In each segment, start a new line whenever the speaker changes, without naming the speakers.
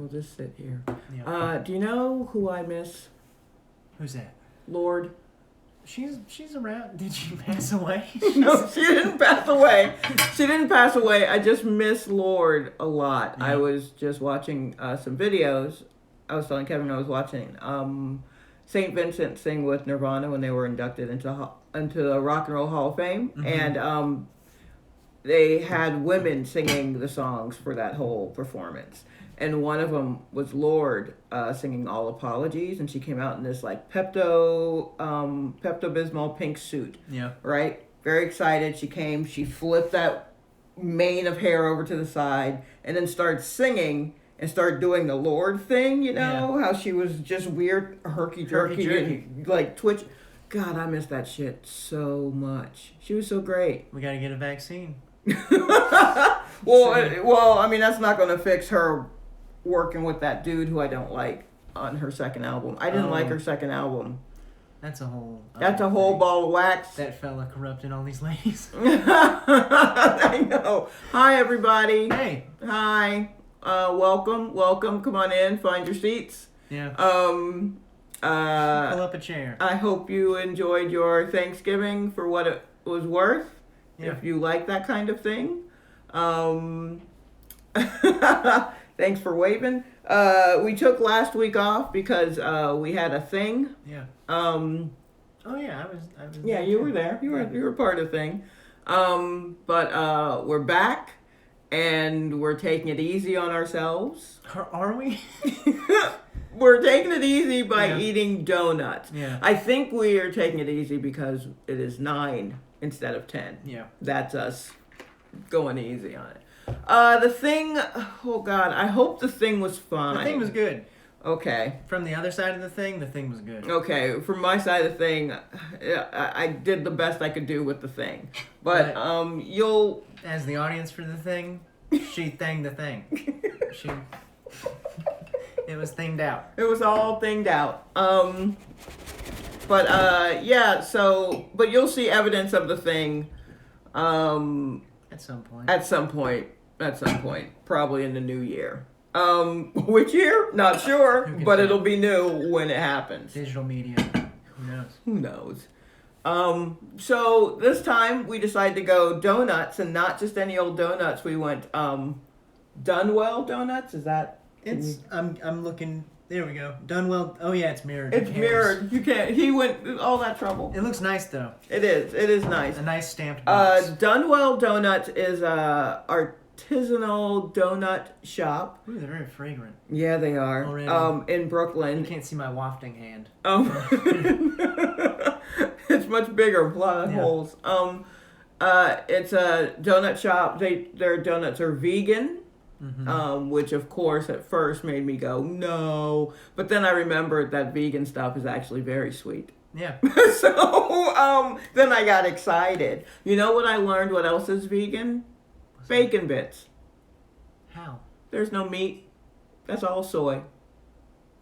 we'll just sit here.
Yeah.
Do you know who I miss?
Who's that?
Lord.
She's around. Did she pass away?
No, she didn't pass away. She didn't pass away. I just miss Lord a lot.
Yeah.
I was just watching some videos. I was telling Kevin I was watching St. Vincent sing with Nirvana when they were inducted into the Rock and Roll Hall of Fame.
Mm-hmm.
And they had women singing the songs for that whole performance. And one of them was Lord singing All Apologies, and she came out in this like Pepto-Bismol pink suit.
Yeah.
Right? Very excited. She came, she flipped that mane of hair over to the side, and then started singing and started doing the Lord thing, you know? How she was just weird, herky-jerky, and like twitch. God, I miss that shit so much. She was so great.
We gotta get a vaccine.
Well, I mean, that's not going to fix her working with that dude who I don't like on her second album. I didn't like her second album.
That's a whole...
That's a whole ball of wax.
That fella corrupted all these ladies.
I know. Hi, everybody.
Hey.
Hi. Welcome. Come on in. Find your seats.
Yeah.
Pull
up a chair.
I hope you enjoyed your Thanksgiving for what it was worth.
Yeah.
If you like that kind of thing. Thanks for waving. We took last week off because we had a thing.
Yeah.
Oh
yeah, I was.
Yeah, you were there. You were part of the thing. But we're back, and we're taking it easy on ourselves.
Are we?
We're taking it easy by eating donuts.
Yeah.
I think we are taking it easy because it is 9 instead of 10.
Yeah.
That's us going easy on it. The thing, oh God, I hope the thing was fine.
The thing was good.
Okay.
From the other side of the thing was good.
Okay, from my side of the thing, I did the best I could do with the thing. But, you'll...
As the audience for the thing, she thinged the thing. It was thinged out.
It was all thinged out. But you'll see evidence of the thing,
At some point.
At some point. Probably in the new year. Which year? Not sure, but it'll be new when it happens.
Digital media. Who knows?
So this time we decided to go donuts, and not just any old donuts. We went, Dunwell Donuts, is that?
I'm looking, there we go. Dunwell, oh yeah, it's mirrored.
It's mirrored. You can't, he went all that trouble.
It looks nice though.
It is nice.
A nice stamped box.
Dunwell Donuts is a artisanal donut shop.
Ooh, they're very fragrant.
Yeah, they are.
Already.
In Brooklyn.
You can't see my wafting hand.
It's much bigger, a lot of holes. It's a donut shop. Their donuts are vegan. Mm-hmm. Which of course at first made me go no, but then I remembered that vegan stuff is actually very sweet.
Yeah.
So then I got excited. You know what I learned? What else is vegan? Bacon bits.
How?
There's no meat. That's all soy.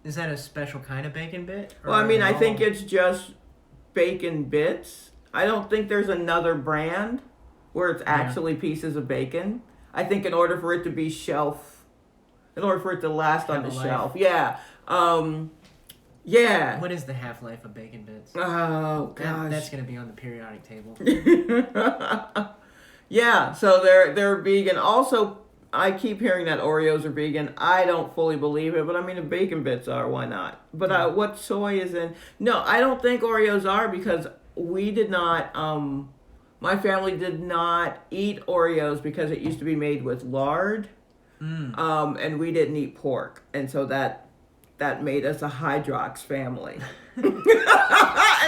Is that a special kind of bacon bit?
Well, I mean, I think it's just bacon bits. I don't think there's another brand where it's actually pieces of bacon. I think in order for it to be in order for it to last on the shelf. Yeah. Yeah.
What is the half-life of bacon bits?
Oh, gosh.
That's going to be on the periodic table.
Yeah, so they're vegan. Also, I keep hearing that Oreos are vegan. I don't fully believe it, but I mean, if bacon bits are, why not? But what soy is in... No, I don't think Oreos are because we did not... my family did not eat Oreos because it used to be made with lard, and we didn't eat pork, and so that made us a Hydrox family. And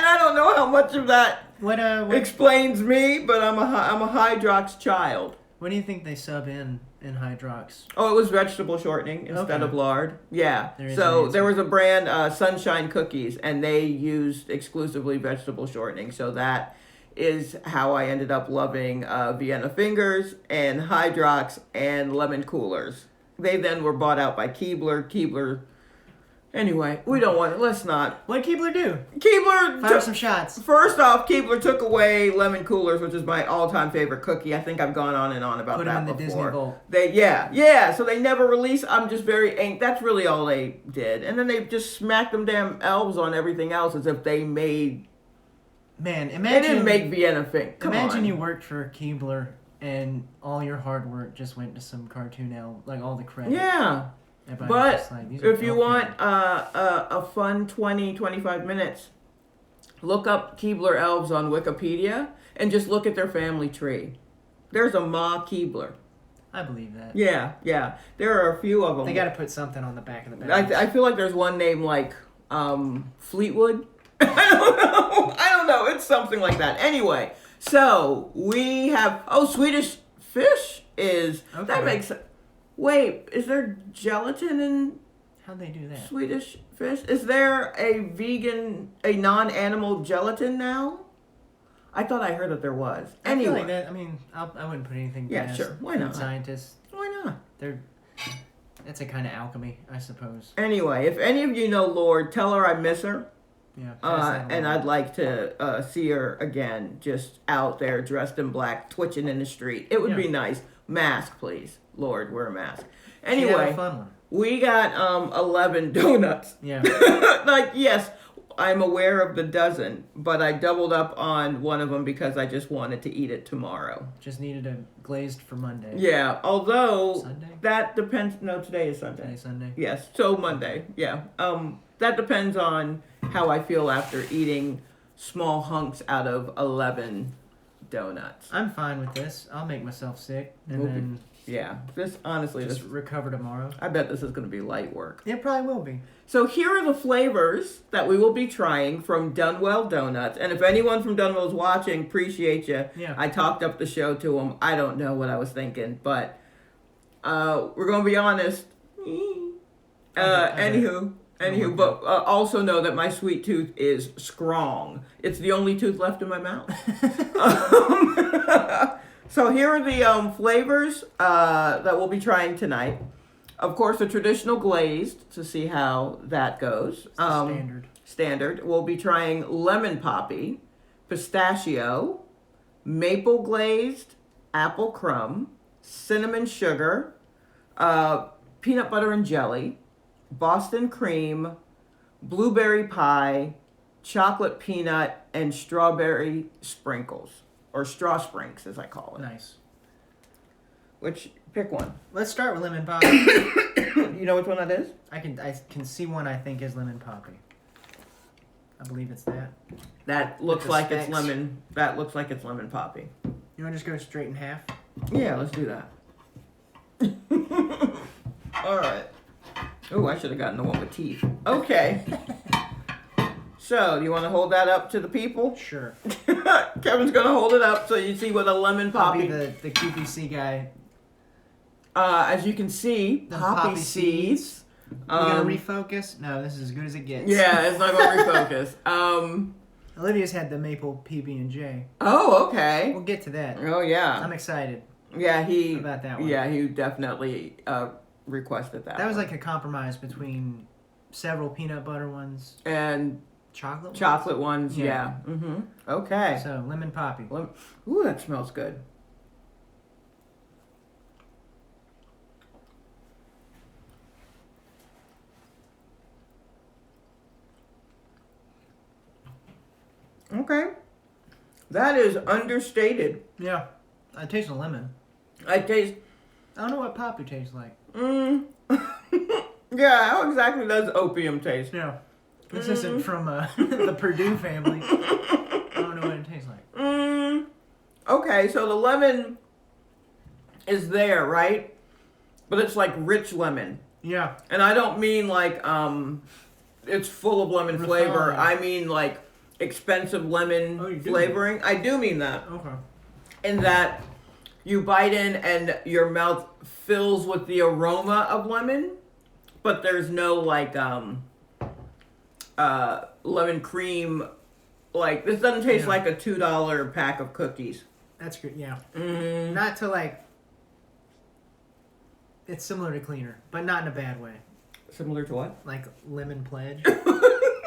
I don't know how much of that
what
explains me, but I'm a Hydrox child.
What do you think they sub in Hydrox?
Oh, it was vegetable shortening instead of lard. Yeah.
So
there was a brand, Sunshine Cookies, and they used exclusively vegetable shortening. So that is how I ended up loving Vienna Fingers and Hydrox and Lemon Coolers. They then were bought out by Keebler. Anyway, we don't want it. Let's not.
What did Keebler do?
Keebler
Fire some shots.
First off, Keebler took away lemon coolers, which is my all-time favorite cookie. I think I've gone on and on about
Put
that
them in the
before.
Disney Vault.
Yeah. So they never released. I'm just very angry. That's really all they did, and then they just smacked them damn elves on everything else as if they made.
Man,
They
imagine
didn't make Vienna think. Come
imagine
on.
you worked for Keebler and all your hard work just went to some cartoon elf, like all the credit.
Yeah.
Everybody was
But
just like, "These are
if you
elf
want
people."
a fun 20, 25 minutes, look up Keebler elves on Wikipedia and just look at their family tree. There's a Ma Keebler.
I believe that.
Yeah. There are a few of them.
They got to put something on the back of the badge.
I feel like there's one named like Fleetwood. I don't know. It's something like that. Anyway, so we have Swedish fish is
Okay.
that makes. Wait, is there gelatin in
How'd they do that?
Swedish fish? Is there a non-animal gelatin now? I thought I heard that there was.
I feel
Anyway,
like that. I mean, I wouldn't put anything
Yeah,
past
sure. Why
food
not?
scientists.
why not?
That's a kind of alchemy, I suppose.
Anyway, if any of you know Lord, tell her I miss her.
Yeah. pass that
And
along.
I'd like to see her again, just out there dressed in black, twitching in the street. It would
Yeah.
be nice. Mask, please. Lord, wear a mask.
She'd have a
Anyway,
fun one.
we got 11 donuts.
Yeah.
Like, yes, I'm aware of the dozen, but I doubled up on one of them because I just wanted to eat it tomorrow.
Just needed a glazed for Monday.
Yeah, although
Sunday?
that depends. No, today is Sunday.
Today, Sunday.
Yes, so Monday. Yeah. That depends on how I feel after eating small hunks out of 11 donuts.
I'm fine with this. I'll make myself sick and
Okay.
then
Yeah, this honestly,
just
this
recover tomorrow.
I bet this is going to be light work.
It probably will be.
So here are the flavors that we will be trying from Dunwell Donuts. And if anyone from Dunwell is watching, appreciate you.
Yeah.
I talked up the show to them. I don't know what I was thinking, but we're going to be honest. Anywho, but also know that my sweet tooth is strong. It's the only tooth left in my mouth. So here are the flavors that we'll be trying tonight. Of course, the traditional glazed to see how that goes.
Standard.
Standard. We'll be trying lemon poppy, pistachio, maple glazed, apple crumb, cinnamon sugar, peanut butter and jelly, Boston cream, blueberry pie, chocolate peanut, and strawberry sprinkles. Or straw sprinkles, as I call it.
Nice.
Which, pick one.
Let's start with lemon poppy.
You know which one that is?
I can see one I think is lemon poppy. I believe it's that.
That looks
the
like it's
specs.
lemon. That looks like it's lemon poppy.
You want to just go straight in half?
Yeah, let's do that. All right. Oh, I should have gotten the one with teeth. Okay. So, do you want to hold that up to the people?
Sure.
Kevin's gonna hold it up so you see what a lemon
I'll
poppy.
be the QPC guy.
As you can see,
The
poppy
poppy
seeds.
seeds. We gonna refocus? No, this is as good as it gets.
Yeah, it's not gonna refocus.
Olivia's had the maple PB&J.
Oh, okay.
We'll get to that.
Oh, yeah.
I'm excited
Yeah, he.
about that one.
Yeah, he definitely requested that.
That was
one.
like a compromise between several peanut butter ones,
And
chocolate ones.
chocolate ones.
Yeah.
Yeah. Mm-hmm. Okay.
So lemon poppy.
Ooh, that smells good. Okay. That is understated.
Yeah, I taste the lemon.
I taste.
I don't know what poppy tastes like.
Yeah, how exactly does opium taste?
Yeah, this isn't from the Purdue family. I don't know what it tastes like.
Okay, so the lemon is there, right? But it's like rich lemon.
Yeah,
And I don't mean like it's full of lemon flavor.
Refined.
I mean like expensive lemon
Oh, you do?
flavoring. I do mean that.
okay.
In that you bite in and your mouth fills with the aroma of lemon, but there's no like lemon cream. Like this doesn't taste
Yeah.
like a $2 pack of cookies.
That's good, yeah.
Mm.
Not to like... It's similar to cleaner, but not in a bad way.
Similar to what?
Like lemon pledge.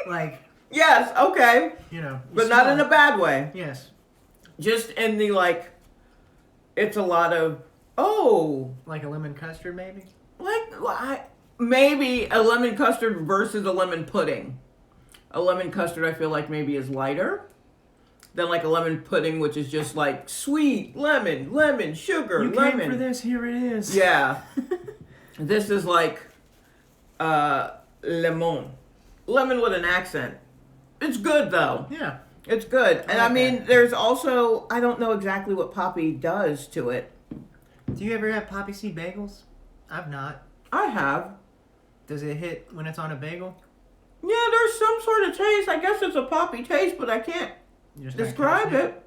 Like,
Yes, okay.
you know.
But not in a bad way.
Yes.
Just in the, like, it's a lot of, oh,
Like a lemon custard, maybe?
maybe a lemon custard versus a lemon pudding. A lemon custard, I feel like maybe is lighter than like a lemon pudding, which is just like sweet lemon, sugar,
You
lemon.
came for this, here it is.
Yeah. This is like lemon with an accent. It's good though.
Yeah.
It's good. And I
like
mean,
that.
there's also, I don't know exactly what Poppy does to it.
Do you ever have poppy seed bagels? I've not.
I have.
Does it hit when it's on a bagel?
Yeah, there's some sort of taste. I guess it's a poppy taste, but I can't
You just not
describe
catching
it.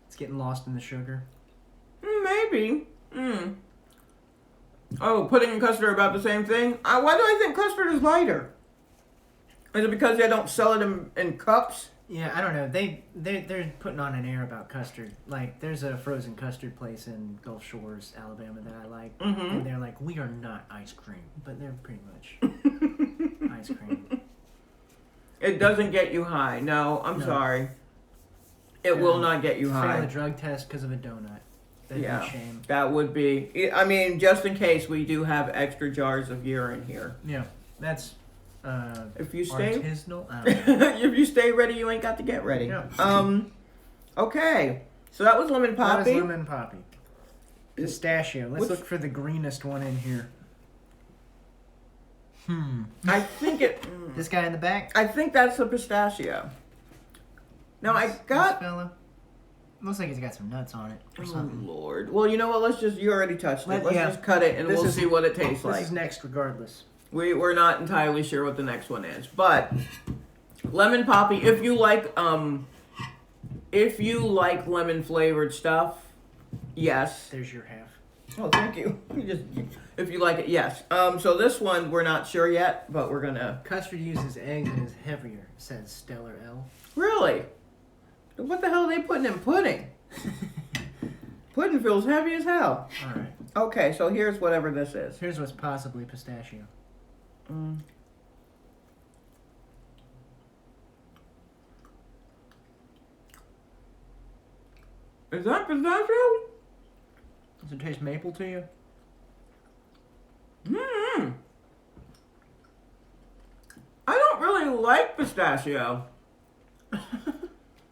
It's getting lost in the sugar.
Maybe. Oh, pudding and custard are about the same thing? Why do I think custard is lighter? Is it because they don't sell it in cups?
Yeah, I don't know. They're putting on an air about custard. Like, there's a frozen custard place in Gulf Shores, Alabama, that I like, and they're like, we are not ice cream, but they're pretty much ice cream.
It doesn't get you high. No, I'm
No.
sorry. It will not get you
Fail
high.
a drug test because of a donut. That'd be a shame.
That would be. I mean, just in case, we do have extra jars of urine here.
Yeah, that's
If you stay,
artisanal. I don't know.
if you stay ready, you ain't got to get ready.
Yeah.
Okay. So that was lemon
That
poppy.
was lemon poppy. Pistachio. Let's
Which-
look for the greenest one in here.
I think it.
This guy in the back.
I think that's a pistachio. Now
This
I got.
fella. Looks like he's got some nuts on it or
Oh
something.
Lord. Well, you know what? Let's just. You already touched it. Let's
Yeah.
just cut it and
This
we'll
is-
see what it tastes
This
like.
is next, regardless.
We're not entirely sure what the next one is, but lemon poppy. If you like lemon flavored stuff, yes.
There's your half.
Oh, thank you. If you like it, yes. So this one we're not sure yet, but we're gonna.
Custard uses eggs and is heavier, says Stellar L.
Really? What the hell are they putting in pudding? Pudding feels heavy as hell.
All right.
Okay, so here's whatever this is.
Here's what's possibly pistachio.
Is that pistachio?
Does it taste maple to you?
I don't really like pistachio.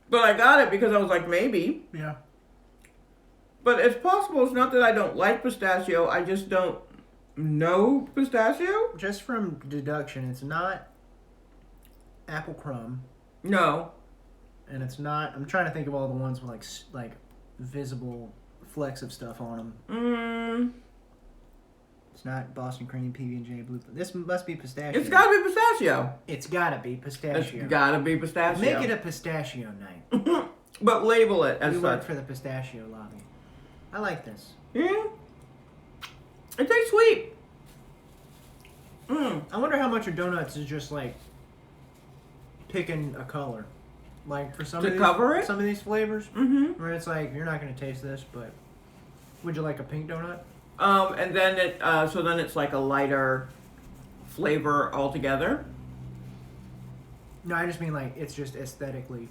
But I got it because I was like, maybe.
Yeah.
But it's possible. It's not that I don't like pistachio. I just don't know pistachio.
Just from deduction, it's not apple crumb,
No.
and it's not. I'm trying to think of all the ones with like visible flecks of stuff on them. It's not Boston cream, PB&J, blue. This must be pistachio.
It's got to be pistachio.
It's gotta be pistachio.
It's got to be pistachio.
Make it a pistachio night.
But label it as
We work
such.
for the pistachio lobby. I like this.
Yeah. It tastes sweet.
I wonder how much of donuts is just like picking a color, like for some
To
of these,
cover it?
some of these flavors,
Mm-hmm.
where it's like you're not gonna taste this, but would you like a pink donut?
And then then it's like a lighter flavor altogether.
No, I just mean like it's just aesthetically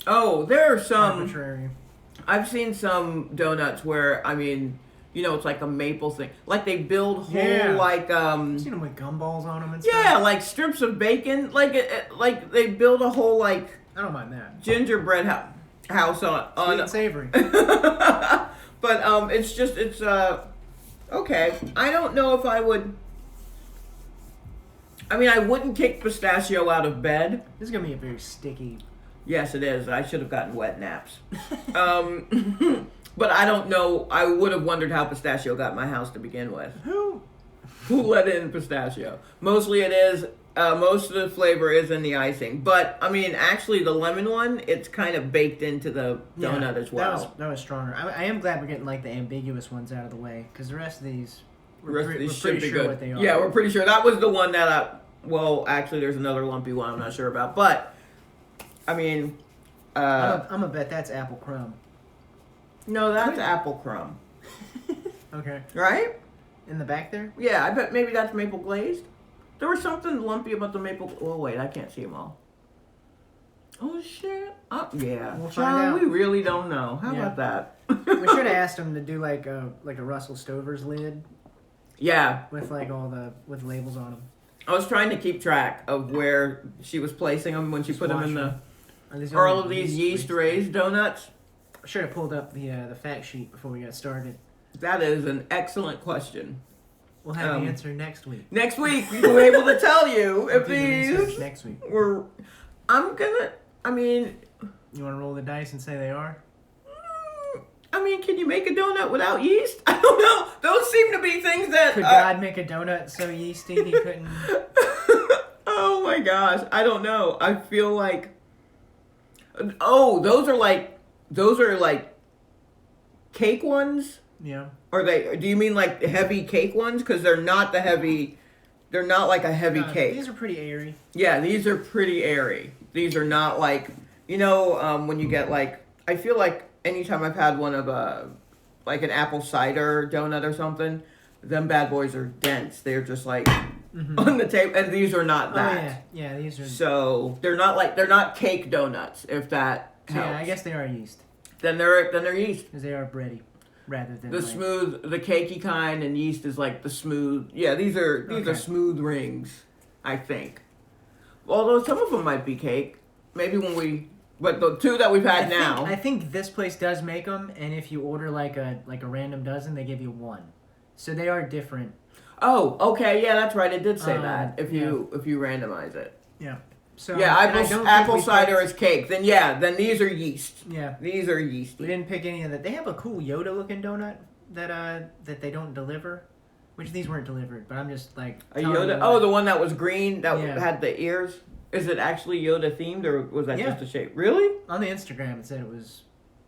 Oh, there are some.
arbitrary.
I've seen some donuts where it's like a maple thing. Like they build whole
Yeah.
like
I've seen them with gumballs on them and stuff.
yeah, like strips of bacon. Like they build a whole like
I don't mind that.
gingerbread house
Sweet
on.
and savory.
But it's okay. I don't know if I would. I mean, I wouldn't kick pistachio out of bed.
This is gonna be a very sticky.
Yes, it is. I should have gotten wet naps. But I don't know. I would have wondered how pistachio got in my house to begin with.
Who?
Who let in pistachio? Mostly it is. Most of the flavor is in the icing. But, I mean, actually the lemon one, it's kind of baked into the donut as well.
That was stronger. I am glad we're getting like the ambiguous ones out of the way, because the rest of these,
The rest of these
we're
should
pretty
be
sure
good.
what they are.
Yeah, we're pretty sure. That was the one that well, actually there's another lumpy one I'm not sure about. But, I mean,
I'm gonna bet that's apple crumb.
no, that's apple crumb.
Okay.
Right?
In the back there?
Yeah, I bet maybe that's maple glazed. There was something lumpy about the maple. Oh wait, I can't see them all. Oh shit! Oh yeah,
We'll find
John,
out.
we really don't know. How
Yeah.
about that?
We should have asked him to do like a Russell Stover's lid
Yeah,
with like all the with labels on them.
I was trying to keep track of where she was placing them when she put them in the.
Are
All of these yeast raised donuts.
Should have pulled up the fact sheet before we got started.
That is an excellent question.
We'll have the answer next week.
Next week we will be able to tell you if
We'll do the research
these
next week.
were. I'm gonna. I mean,
You want to roll the dice and say they are?
can you make a donut without yeast? I don't know. Those seem to be things that.
Could God make a donut so yeasty he couldn't?
Oh my gosh, I don't know. I feel like. Oh, those are like cake ones.
Yeah.
Are they? Do you mean like heavy cake ones? Because they're not the heavy. They're not like a heavy cake.
These are pretty airy.
Yeah, these are pretty airy. These are not like when you get like. I feel like anytime I've had one of like an apple cider donut or something, them bad boys are dense. They're just like on the table, and these are not that.
Oh yeah, these are.
So they're not cake donuts. If that helps.
Yeah, I guess they are yeast
Then they're yeast.
because they are bready, rather than
The
like,
smooth, the cakey kind, and yeast is like the smooth. Yeah, these are
Okay.
smooth rings, I think. Although some of them might be cake. Maybe but the two that we've had now.
I think this place does make them, and if you order like a random dozen, they give you one. So they are different.
Oh, okay, yeah, that's right. It did say that if
yeah.
you randomize it.
Yeah. So
Yeah,
and I don't think
apple
we
cider
picked-
is cake. Then then these are yeast.
Yeah.
These are
We
yeasty.
didn't pick any of that. They have a cool Yoda looking donut that they don't deliver, which these weren't delivered. But I'm just like
A
telling
Yoda.
you
Oh,
what-
the one that was green that
Yeah.
had the ears. Is it actually Yoda themed or was that
Yeah.
just a shape? Really?
on the Instagram it said it was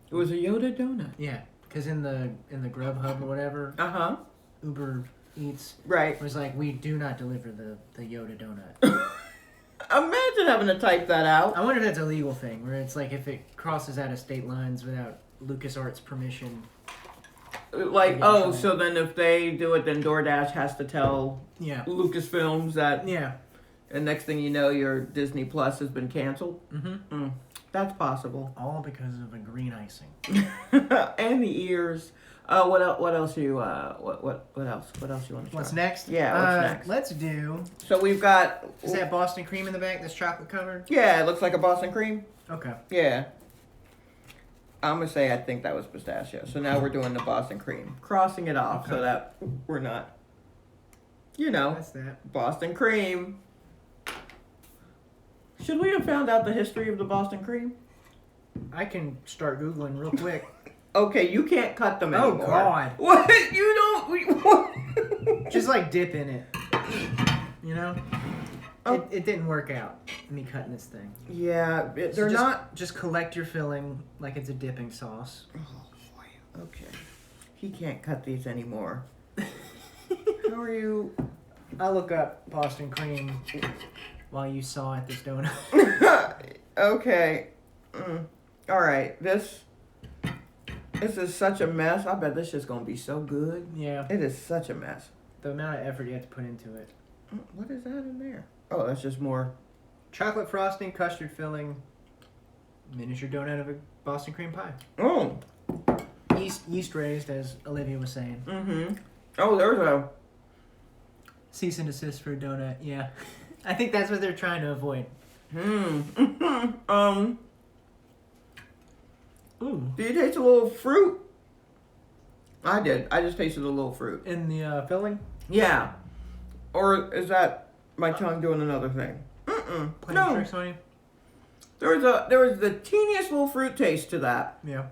It was a Yoda donut.
yeah, because in the Grubhub or whatever
Uh huh.
Uber Eats
Right.
was like we do not deliver the Yoda donut.
Imagine having to type that out.
I wonder if that's a legal thing where it's like if it crosses out of state lines without LucasArts permission.
Like,
Yeah,
oh,
sure.
so then if they do it, then DoorDash has to tell
Yeah.
Lucasfilms that,
Yeah.
and next thing you know, your Disney Plus has been canceled.
Mm-hmm.
That's possible.
All because of a green icing.
And the ears. What else? What else you? What else? What else you want to try?
What's next?
Yeah, what's next?
Let's do.
So we've got.
Is that Boston cream in the back that's chocolate covered?
Yeah, it looks like a Boston cream.
Okay.
Yeah. I'm gonna say I think that was pistachio. So now we're doing the Boston cream, crossing it off so
Okay.
that we're not. You know,
That's that.
Boston cream. Should we have found out the history of the Boston cream?
I can start Googling real quick.
Okay, you can't cut them
Oh,
anymore.
God.
What? You don't. What?
Just like dip in it. You know?
Oh.
It didn't work out, me cutting this thing.
Yeah,
So
they're
just,
not.
Just collect your filling like it's a dipping sauce.
Oh boy. Okay. He can't cut these anymore. How are you?
I'll look up Boston cream while you saw at this donut.
Okay. All right. This is such a mess. I bet this is gonna be so good.
Yeah.
It is such a mess.
The amount of effort you have to put into it.
What is that in there? Oh, that's just more.
Chocolate frosting, custard filling, miniature donut of a Boston cream pie.
Oh.
Yeast raised, as Olivia was saying.
Mm-hmm. Oh, there's a.
Cease and desist for a donut. Yeah. I think that's what they're trying to avoid. Ooh.
Do you taste a little fruit? I did. I just tasted a little fruit.
In the filling?
Yeah. Or is that my tongue doing another thing?
Plain
No.
tricks on you?
There was the teeniest little fruit taste to that.
Yeah.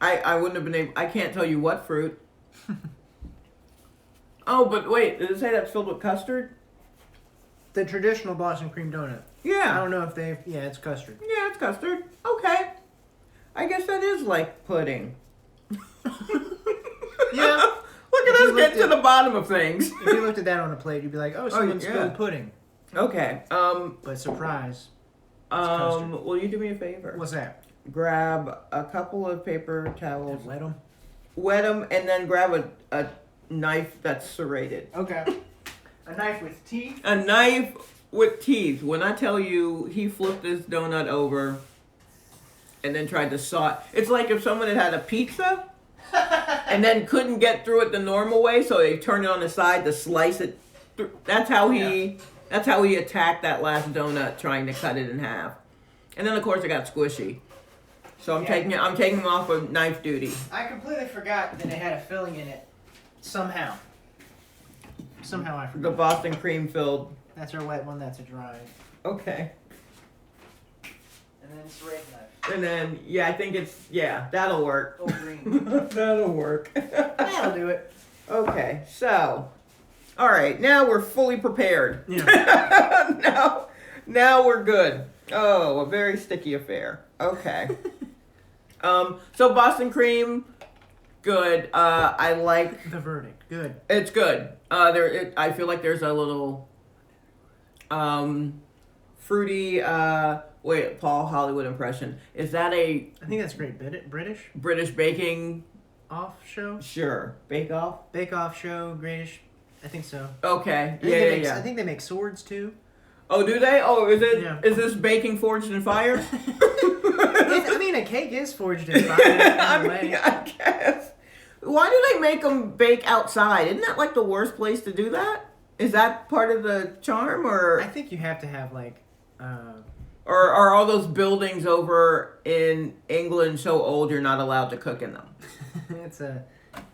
I wouldn't have been able. I can't tell you what fruit. Oh, but wait. Did it say that's filled with custard?
The traditional Boston cream donut. I
Yeah.
don't know if they've... Yeah, it's custard.
Yeah, it's custard. Okay. I guess that is like pudding.
Yeah.
Look at
If you
us get
looked
to
at-
the bottom of things.
If you looked at that on a plate, you'd be like, oh, someone
yeah.
spilled pudding.
Okay.
But surprise. custard.
Will you do me a favor?
What's that?
Grab a couple of paper towels,
Wet them?
wet them, and then grab a knife that's serrated.
Okay. A knife with teeth.
A knife with teeth. When I tell you he flipped this donut over and then tried to saw it. It's like if someone had had a pizza and then couldn't get through it the normal way, so they turned it on the side to slice it through. That's how he attacked that last donut, trying to cut it in half. And then of course it got squishy. So I'm taking him off of knife duty.
I completely forgot that it had a filling in it. Somehow I forgot.
The Boston cream filled.
That's our wet one. That's a dry.
Okay.
And then serrated knife.
And then I think that'll work.
Oh, green.
That'll work.
That'll do it.
Okay, so, all right, now we're fully prepared.
Yeah.
now we're good. Oh, a very sticky affair. Okay. So Boston cream, good. I like.
The verdict. Good.
It's good. I feel like there's a little, fruity. Paul Hollywood impression. Is that a
I think that's great. British
British baking?
off show.
Sure. Bake Off.
Bake Off show. Greatish. I think so.
Okay.
I think they make swords too.
Oh, do they? Oh, is it?
Yeah.
Is this baking forged in fire?
I mean, a cake is forged in fire.
I guess. Why do they make them bake outside? Isn't that like the worst place to do that? Is that part of the charm, or?
I think you have to have like.
Or are all those buildings over in England so old you're not allowed to cook in them?
It's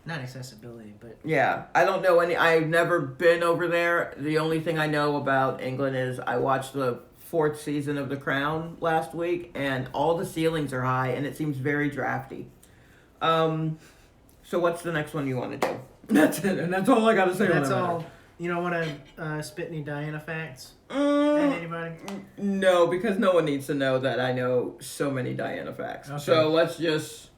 not accessibility, but
Yeah, I don't know any. I've never been over there. The only thing I know about England is I watched the 4th season of The Crown last week, and all the ceilings are high, and it seems very drafty. So what's the next one you want to do? That's it, and that's all I got to say.
that's all. You don't want to spit any Diana facts at anybody?
No, because no one needs to know that I know so many Diana facts.
Okay.
So let's just.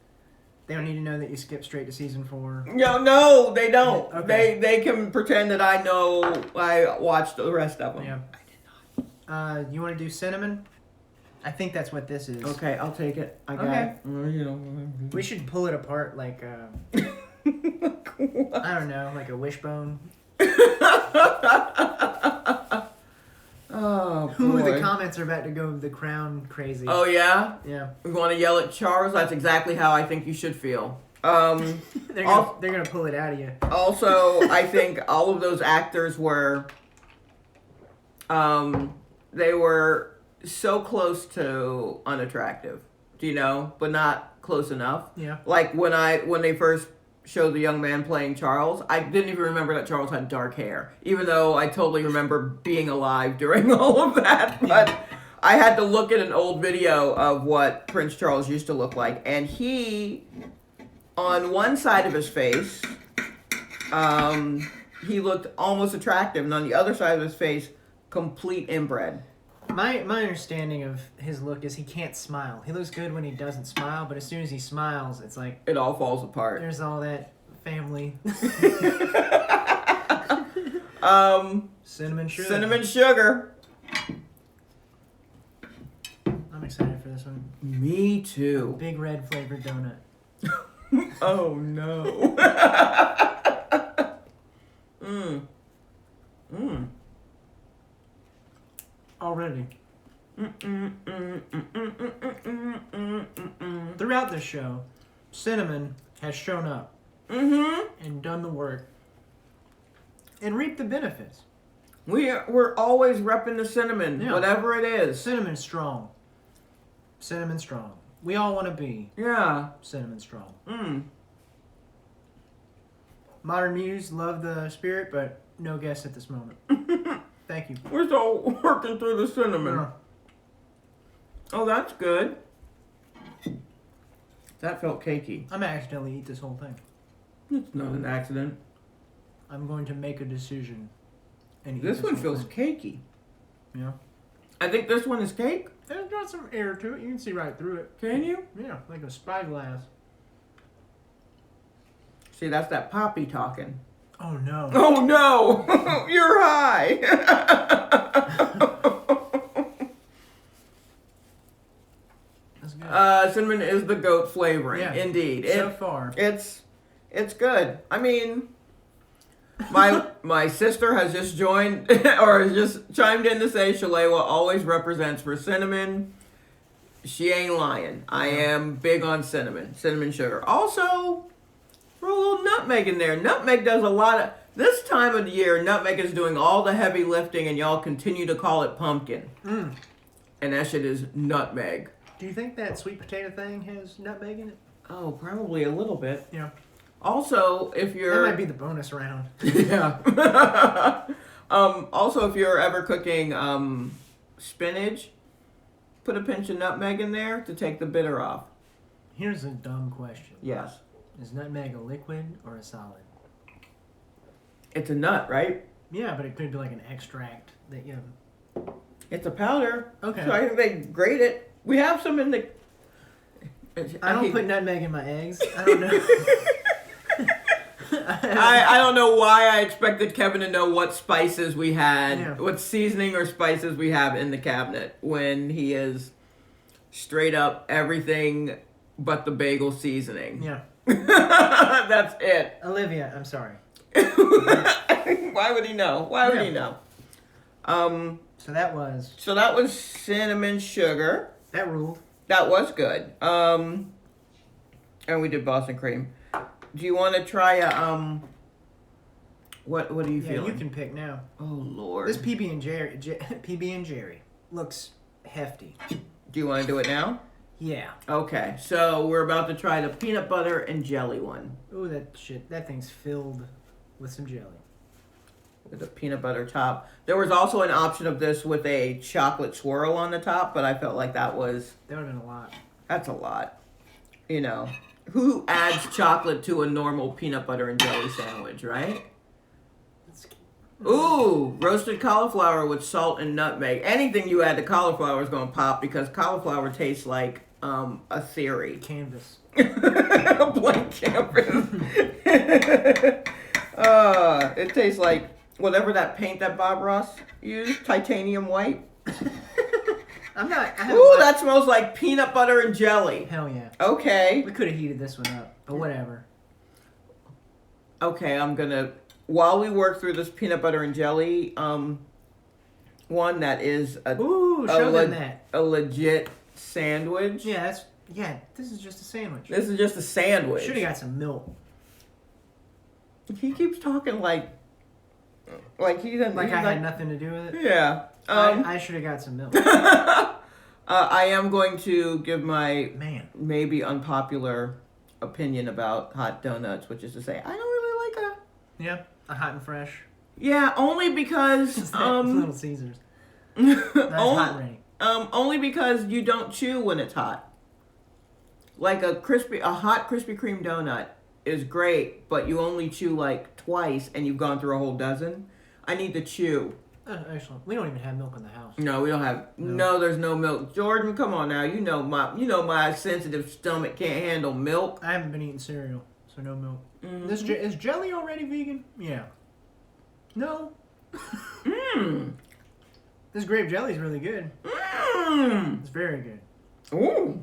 They don't need to know that you skipped straight to season 4.
No, they don't.
Okay.
They can pretend that I know. I watched the rest of them.
Yeah. I did not. You want to do cinnamon? I think that's what this is.
Okay, I'll take it. I got
Okay.
it.
We should pull it apart like I don't know, like a wishbone.
Oh, boy.
Ooh, the comments are about to go The Crown crazy.
Oh, yeah?
Yeah.
We want to yell at Charles? That's exactly how I think you should feel.
They're gonna pull it out of you.
Also, I think all of those actors were, they were so close to unattractive, but not close enough.
Yeah.
Like when they first showed the young man playing Charles, I didn't even remember that Charles had dark hair, even though I totally remember being alive during all of that. But I had to look at an old video of what Prince Charles used to look like, and he, on one side of his face, he looked almost attractive, and on the other side of his face, complete inbred.
My understanding of his look is he can't smile. He looks good when he doesn't smile, but as soon as he smiles, it's like
It all falls apart.
there's all that family. Cinnamon sugar.
Cinnamon sugar.
I'm excited for this one.
Me too.
Big red flavored donut.
Oh no.
Already. Throughout this show, cinnamon has shown up and done the work and reaped the benefits.
We're always repping the cinnamon,
Yeah.
whatever it is.
Cinnamon strong. Cinnamon strong. We all want to be
Yeah.
cinnamon strong.
Mm.
Modern Muse love the spirit, but no guests at this moment. Thank you.
We're still working through the cinnamon.
Yeah.
Oh, that's good. That felt cakey.
I'm gonna accidentally eat this whole thing.
It's not an accident.
I'm going to make a decision. And eat
This one
whole
feels
thing.
cakey.
Yeah.
I think this one is cake.
It's got some air to it. You can see right through it.
Can you?
Yeah, like a spyglass.
See, that's that poppy talking.
Oh no.
Oh no! You're high!
That's good.
Cinnamon is the goat flavoring.
Yeah.
Indeed.
So far.
It's good. I mean, My sister has just joined or has just chimed in to say Shalewa always represents for cinnamon. She ain't lying. I am big on cinnamon sugar. Also, throw a little nutmeg in there. Nutmeg does a lot of this time of the year. Nutmeg is doing all the heavy lifting, and y'all continue to call it pumpkin.
Mm.
And that shit is nutmeg.
Do you think that sweet potato thing has nutmeg in it?
Oh, probably a little bit.
Yeah.
Also, if you're
That might be the bonus round.
yeah. Also, if you're ever cooking spinach, put a pinch of nutmeg in there to take the bitter off.
Here's a dumb question.
Yes.
Is nutmeg a liquid or a solid?
It's a nut, right?
Yeah, but it could be like an extract that you.
It's a powder.
Okay.
So I think they grate it. We have some in the.
I don't put nutmeg in my eggs. I don't know.
I don't know why I expected Kevin to know what spices we had,
Yeah.
what seasoning or spices we have in the cabinet when he is straight up everything but the bagel seasoning.
Yeah.
That's it.
Olivia, I'm sorry.
Why would he know? Why would he know?
So that was
cinnamon sugar.
that ruled.
That was good. And we did Boston cream. Do you want to try a what are you
Yeah,
feeling?
you can pick now.
Oh Lord.
This PB and Jerry looks hefty.
Do you want to do it now?
Yeah.
Okay. So we're about to try the peanut butter and jelly one.
Ooh, that thing's filled with some jelly.
With a peanut butter top. There was also an option of this with a chocolate swirl on the top, but I felt like
That would have been a lot.
that's a lot. You know, who adds chocolate to a normal peanut butter and jelly sandwich, right? Ooh, roasted cauliflower with salt and nutmeg. Anything you add to cauliflower is going to pop because cauliflower tastes like a theory.
Canvas.
A blank canvas. It tastes like whatever that paint that Bob Ross used, titanium white.
I'm not. I haven't
Ooh,
watched-
that smells like peanut butter and jelly.
Hell yeah.
Okay.
We could have heated this one up, but whatever.
Okay, I'm gonna while we work through this peanut butter and jelly one that is
Ooh, show them that.
a legit sandwich.
Yeah, this is just a sandwich.
This is just a sandwich.
Should have got some milk.
He keeps talking like he doesn't
Like
he's
I had nothing to do with it.
Yeah.
I should have got some milk.
I am going to give my
Man.
maybe unpopular opinion about hot donuts, which is to say I don't really like
Yeah, a hot and fresh.
Yeah, only because
Little Caesars. That's hot and ready.
only because you don't chew when it's hot. Like a hot Krispy Kreme donut is great, but you only chew like twice and you've gone through a whole dozen. I need to chew.
Excellent. We don't even have milk in the house.
No, we don't have. No, there's no milk. Jordan, come on now. You know my sensitive stomach can't handle milk.
I haven't been eating cereal, so no milk.
Mhm.
Is jelly already vegan? Yeah. No.
Mmm.
This grape jelly is really good.
Mmm.
It's very good.
Ooh.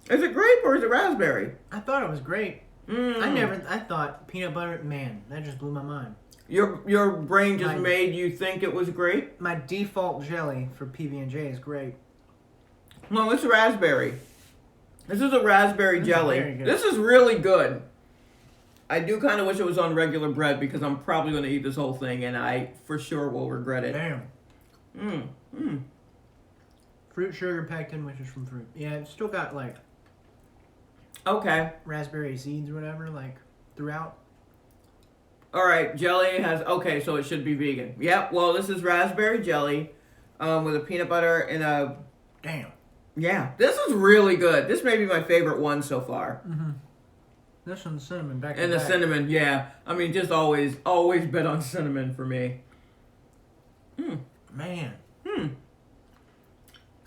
Is it grape or is it raspberry?
I thought it was great.
Mm.
I thought peanut butter. Man, that just blew my mind.
Your brain just
My-
made you think it was grape?
My default jelly for PB&J is grape.
No, it's raspberry. This is a raspberry
This is
jelly.
very good.
This is really good. I do kind of wish it was on regular bread because I'm probably going to eat this whole thing and I for sure will regret it.
Damn.
Mmm. Mmm.
Fruit sugar packed in, which is from fruit. Yeah, it's still got like
Okay.
raspberry seeds or whatever, like throughout.
All right. Jelly has. Okay, so it should be vegan. Yep. Well, this is raspberry jelly, with a peanut butter and a.
Damn.
Yeah. This is really good. This may be my favorite one so far.
Mm-hmm. This one's cinnamon back.
And
to
the
back.
cinnamon. Yeah. I mean, just always bet on cinnamon for me. Hmm.
Man,
Hmm.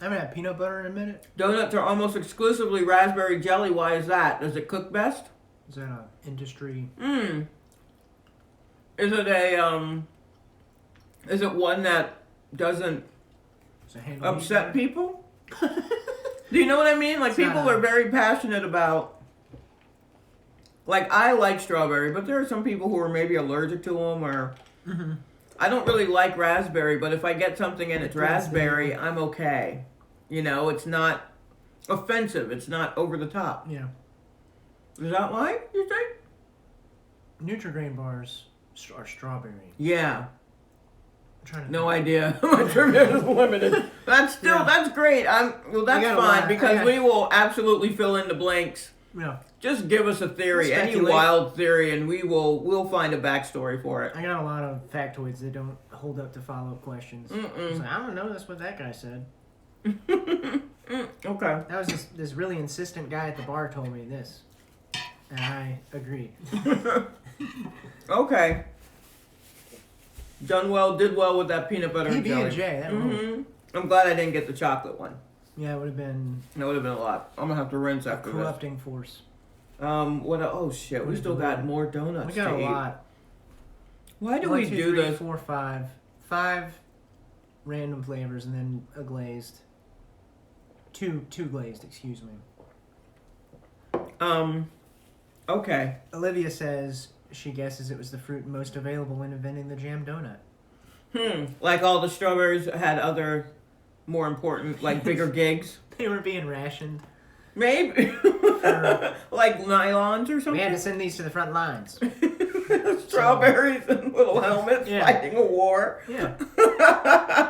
I haven't had peanut butter in a minute.
Donuts are almost exclusively raspberry jelly. Why is that? Does it cook best?
Is that a industry?
Hmm. Is it a Is it one that doesn't
Is it handle
upset
heat
people? Do you know what I mean? Like
It's
people
not a-
are very passionate about Like, I like strawberry, but there are some people who are maybe allergic to them, or I don't really like raspberry, but if I get something and it's raspberry, I'm okay. You know, it's not offensive. It's not over the top.
Yeah.
Is that why, you think?
Nutri-Grain bars are strawberry.
Yeah.
I'm trying to
No
think.
idea. My trivia is limited. That's still,
Yeah.
that's great. Well, that's
got a
fine
lot.
because we will absolutely fill in the blanks.
Yeah.
Just give us a theory, any
Speculate.
wild theory, and we'll find a backstory for it.
I got a lot of factoids that don't hold up to follow-up questions. It's like, I don't know. That's what that guy said.
Okay.
That was this really insistent guy at the bar told me this, and I agreed.
Okay. Did well with that peanut butter and jelly.
PB&J, that ruled.
I'm glad I didn't get the chocolate one.
Yeah, it would have been
That would have been a lot. I'm gonna have to rinse
a
after this.
corrupting force.
Oh shit, we still got more donuts
We got
to
a
eat.
lot.
Why do
1,
we
2,
do
3,
this?
4, 5. 5 random flavors and then a glazed. Two glazed, excuse me.
Okay.
Olivia says she guesses it was the fruit most available when inventing the jam donut.
Like all the strawberries had other more important, like bigger gigs?
They were being rationed.
Maybe. Like nylons or
We
something?
had to send these to the front lines.
Strawberries and little helmets
Yeah.
fighting a war.
Yeah,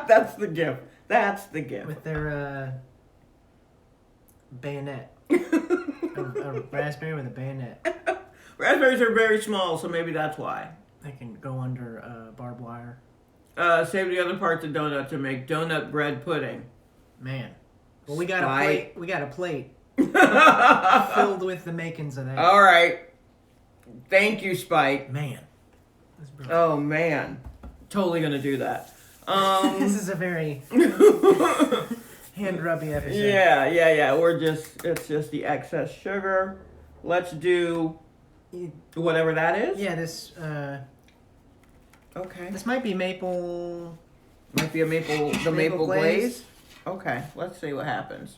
That's the gift. That's the gift.
with their bayonet. a raspberry with a bayonet.
Raspberries are very small, so maybe that's why.
They can go under barbed wire.
Save the other parts of donut to make donut bread pudding.
Man. Well, we got
Spite.
a plate. We got a plate filled with the makings of that.
All right. Thank you, Spike.
Man. That's brilliant.
Oh man, totally gonna do that.
This is a very hand rubby episode.
Yeah. It's just the excess sugar. Let's do whatever that is.
Yeah, this
Okay.
this might be maple.
Might be a maple
Maple
glaze.
glaze.
Okay, let's see what happens.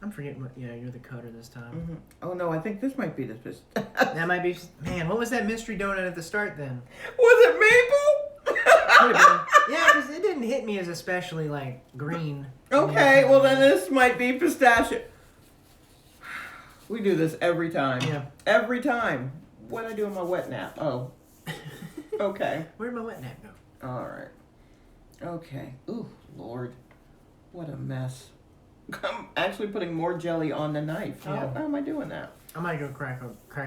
I'm forgetting what. Yeah, you're the cutter this time.
Oh no, I think this might be the
That might be. Man, what was that mystery donut at the start then?
Was it maple?
Could have been. Yeah, because it didn't hit me as especially like green.
Okay, well then this might be pistachio. We do this every time.
Yeah.
Every time. What did I do in my wet nap? Oh. Okay.
Where'd my wet nap go?
All right. Okay. Ooh, Lord. What a mess. I'm actually putting more jelly on the knife.
Yeah.
How am I doing that?
I might go crack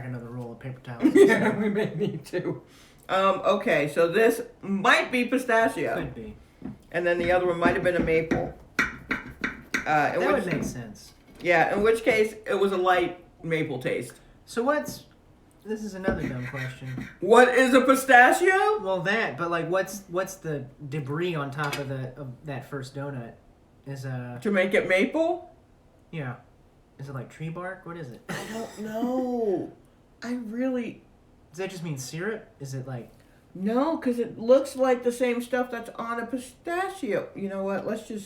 another roll of paper towels.
Yeah, we may need to. Okay, so this might be pistachio.
Could be.
And then the other one might have been a maple.
That would make sense.
Yeah, in which case it was a light maple taste.
So this is another dumb question.
What is a pistachio?
Well, but like, what's the debris on top of that first donut? Is
To make it maple?
yeah, is it like tree bark? What is it?
I don't know. I really...
Does that just mean syrup? Is it like?
No, because it looks like the same stuff that's on a pistachio. You know what? Let's you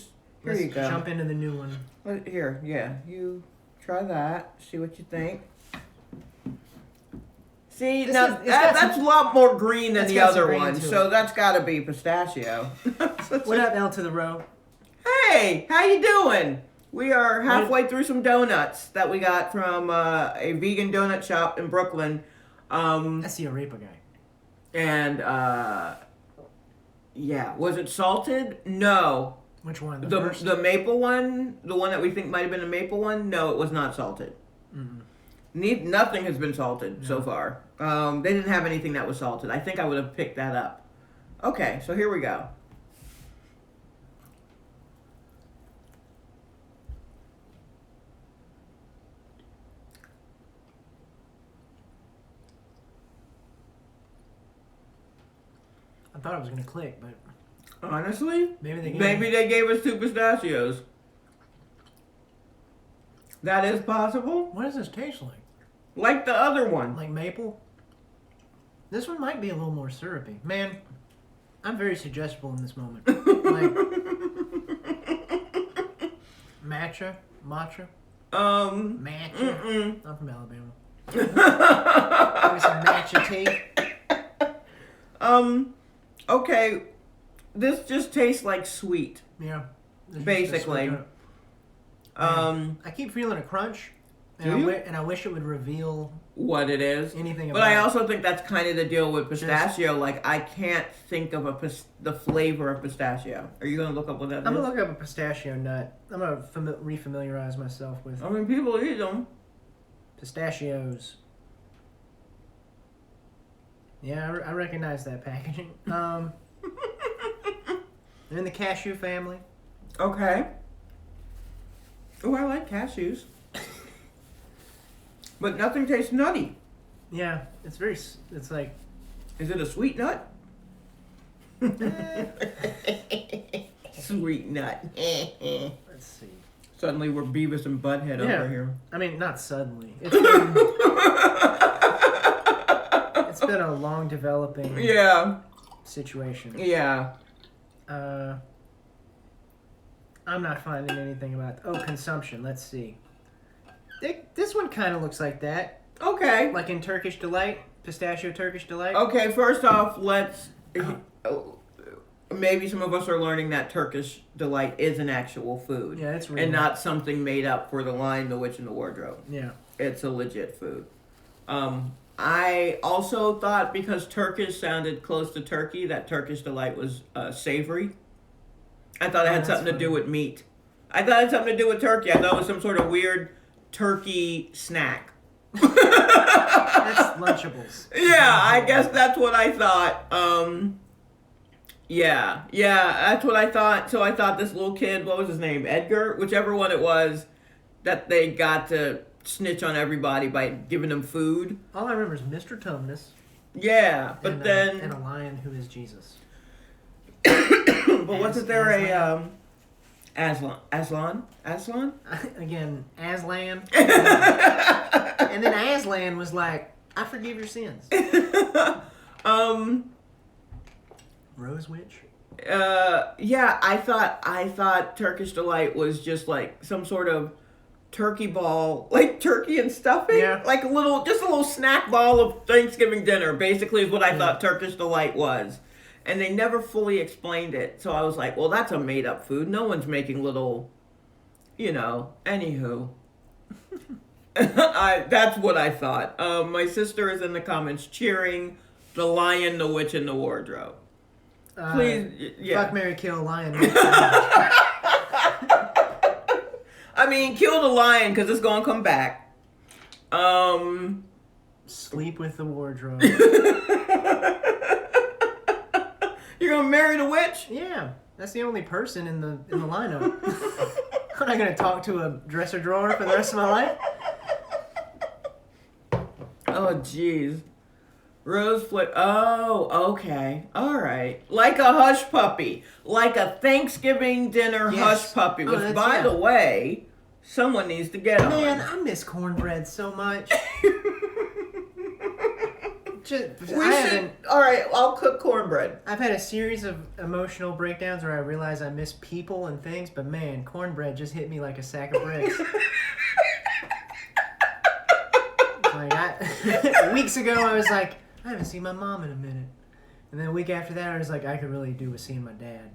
go.
Jump into the new one.
Here, yeah. You try that. See what you think. See,
This
now
is- it's got
that's a lot more green than
it's
the
got some
other
green
one,
to
so
it.
that's got to be pistachio.
What up, L to the row?
Hey, how you doing? We are halfway through some donuts that we got from a vegan donut shop in Brooklyn.
That's the Arepa guy.
And yeah, was it salted? No.
Which one? The
The
first?
the maple one, the one that we think might have been a maple one. No, it was not salted. Nothing has been salted so far. They didn't have anything that was salted. I think I would have picked that up. Okay, so here we go.
I thought it was gonna click, but
Honestly,
maybe
they gave us 2 pistachios. That is possible.
What does this taste like?
Like the other one.
Like maple? This one might be a little more syrupy. Man, I'm very suggestible in this moment. Like matcha.
Mm-mm.
I'm from Alabama. Maybe some matcha tea.
Okay, this just tastes like sweet.
Yeah.
Basically.
I keep feeling a crunch.
Do you?
And I wish it would reveal
What it is.
anything
But
about
I
it.
also think that's kind of the deal with pistachio. Like, I can't think of the flavor of pistachio. Are you going to look up what that is?
I'm going to look up a pistachio nut. I'm going to refamiliarize myself with
I mean, people eat them.
pistachios. Yeah, I recognize that packaging. They're in the cashew family.
Okay. Oh, I like cashews. But nothing tastes nutty.
Yeah, it's very. It's like.
Is it a sweet nut? Sweet nut.
Let's see.
Suddenly we're Beavis and Butthead over here.
I mean, not suddenly. It's been a long developing
Yeah.
situation.
Yeah.
I'm not finding anything about. Oh, consumption. Let's see. This one kind of looks like that.
Okay.
Like in Turkish Delight, pistachio Turkish Delight.
Okay, first off, let's. Maybe some of us are learning that Turkish Delight is an actual food.
Yeah, it's real.
And not something made up for The Lion, the Witch, and the Wardrobe.
Yeah.
It's a legit food. I also thought because Turkish sounded close to turkey, that Turkish Delight was savory. I thought it had something to do with meat. I thought it had something to do with turkey. I thought it was some sort of weird turkey snack.
That's Lunchables.
Yeah, I guess that's what I thought. Yeah, that's what I thought. So I thought this little kid, what was his name? Edgar? Whichever one it was, that they got to snitch on everybody by giving them food.
All I remember is Mr. Tumnus.
Yeah, but then...
and a lion who is Jesus.
But wasn't there a... Aslan?
Again, Aslan. And then Aslan was like, I forgive your sins. Rose Witch?
Yeah, I thought Turkish Delight was just like some sort of turkey ball, like turkey and stuffing.
Yeah.
Like a little snack ball of Thanksgiving dinner, basically is what I thought Turkish Delight was. And they never fully explained it. So I was like, well, that's a made up food. No one's making little, anywho. That's what I thought. My sister is in the comments cheering The Lion, the Witch, and the Wardrobe. Please, yeah.
Fuck, marry, kill, lion.
I mean, kill the lion because it's gonna come back.
Sleep with the wardrobe.
You're gonna marry the witch?
Yeah, that's the only person in the lineup. I'm not gonna talk to a dresser drawer for the rest of my life.
Oh, jeez. Rose flip. Oh, okay. All right. Like a hush puppy. Like a Thanksgiving dinner hush puppy. Which, by the way, someone needs to get on.
Man, I miss cornbread so much.
All right, I'll cook cornbread.
I've had a series of emotional breakdowns where I realize I miss people and things, but man, cornbread just hit me like a sack of bricks. Weeks ago, I was like, I haven't seen my mom in a minute. And then a week after that, I was like, I could really do with seeing my dad.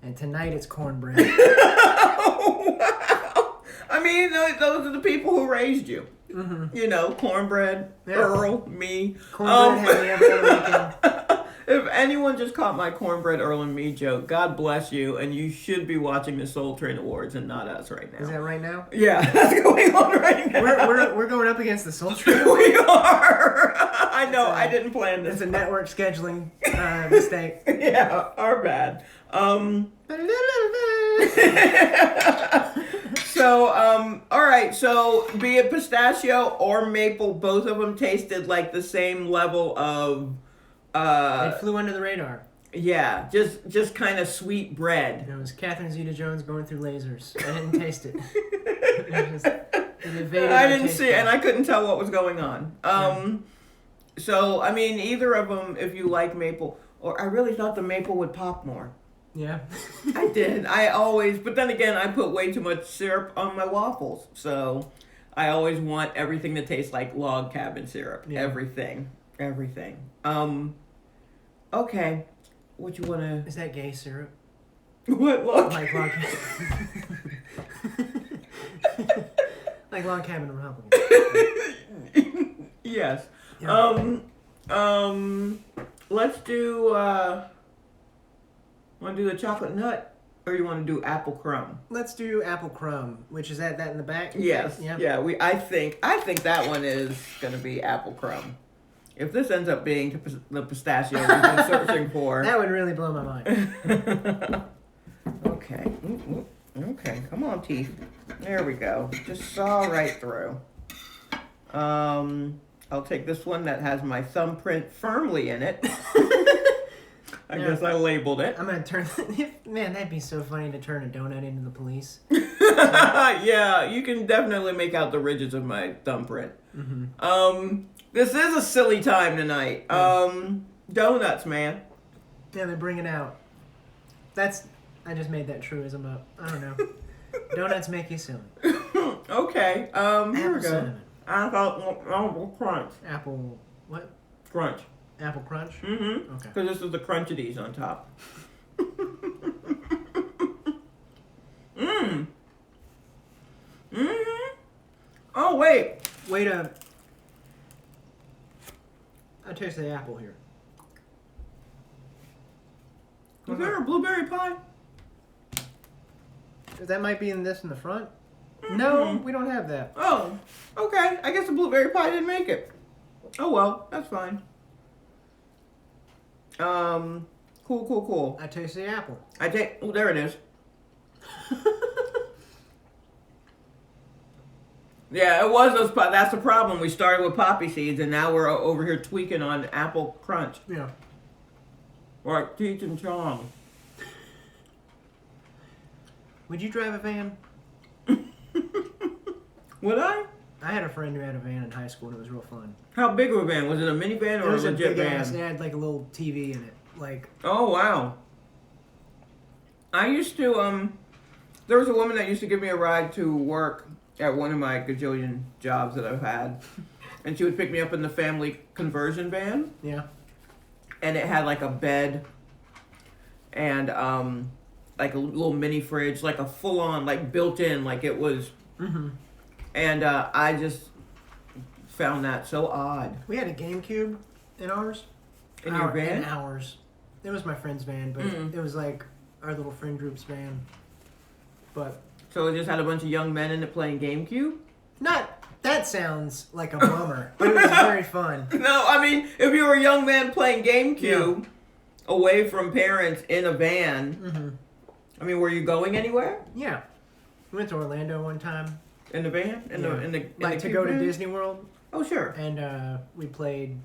And tonight, it's cornbread.
Oh, wow. I mean, those are the people who raised you. Mm-hmm. Cornbread, Earl, me.
Cornbread had me every other weekend.
If anyone just caught my cornbread, Earl, and me joke, God bless you, and you should be watching the Soul Train Awards and not us right now.
Is that right now?
Yeah, that's going on right now.
We're going up against the Soul Train.
We are. I know. I didn't plan this.
It's a network scheduling mistake.
Yeah, our bad. So, all right. So, be it pistachio or maple, both of them tasted like the same level of.
It flew under the radar.
Yeah, just kind of sweet bread.
It was Catherine Zeta-Jones going through lasers. I didn't taste it.
I didn't see it, and I couldn't tell what was going on. So, I mean, either of them, if you like maple, or I really thought the maple would pop more.
Yeah.
I did. But then again, I put way too much syrup on my waffles. So, I always want everything to taste like log cabin syrup.
Yeah.
Everything. Okay. What you wanna?
Is that gay syrup?
What log?
Like log like log cabin Republican.
Yes.
Yeah.
Let's do. Want to do the chocolate nut, or you want to do apple crumb?
Let's do apple crumb, which is that in the back.
Yes.
Yeah.
Yeah. I think that one is gonna be apple crumb. If this ends up being the pistachio we've been searching for.
That would really blow my mind.
Okay. Okay. Come on, teeth. There we go. Just saw right through. I'll take this one that has my thumbprint firmly in it. I guess I labeled it.
I'm gonna turn. Man, that'd be so funny to turn a donut into the police.
Yeah, you can definitely make out the ridges of my thumbprint.
Mm-hmm.
This is a silly time tonight. Donuts, man.
Yeah, they're bringing out. I just made that truism up. I don't know. Donuts make you silly.
Okay. Here we
Apple
go.
cinnamon.
Apple crunch.
Apple what?
Crunch.
Apple crunch.
Mm-hmm.
Okay.
Because this is the crunchities on top. Mmm. Mm-hmm. Oh, wait.
Wait a. I taste the apple here.
Is there a blueberry pie?
That might be in this in the front. No, we don't have that.
Oh, okay. I guess the blueberry pie didn't make it. Oh, well. That's fine. Cool.
I taste the apple.
Oh, there it is. Yeah, it was those. That's the problem. We started with poppy seeds, and now we're over here tweaking on apple crunch.
Yeah.
Like Cheech and Chong.
Would you drive a van?
Would I?
I had a friend who had a van in high school, and it was real fun.
How big of a van? Was it a minivan or
It was
a
a
legit
big
van?
ass. It had like a little TV in it. Like.
Oh, wow. I used to, there was a woman that used to give me a ride to work at one of my gajillion jobs that I've had. And she would pick me up in the family conversion van.
Yeah.
And it had like a bed and, like a little mini fridge, like a full on, like built in, like it was.
Mm-hmm.
And, I just found that so odd.
We had a GameCube in ours.
In your van?
In ours. It was my friend's van, but it was like our little friend group's van. But
So it just had a bunch of young men in it playing GameCube?
that sounds like a bummer, but it was very fun.
No, I mean, if you were a young man playing GameCube away from parents in a van,
Mm-hmm.
I mean, were you going anywhere
Yeah. We went to Orlando one time.
in the van? In the
like to
cube
go to
van?
Disney World,
Oh, sure.
and we played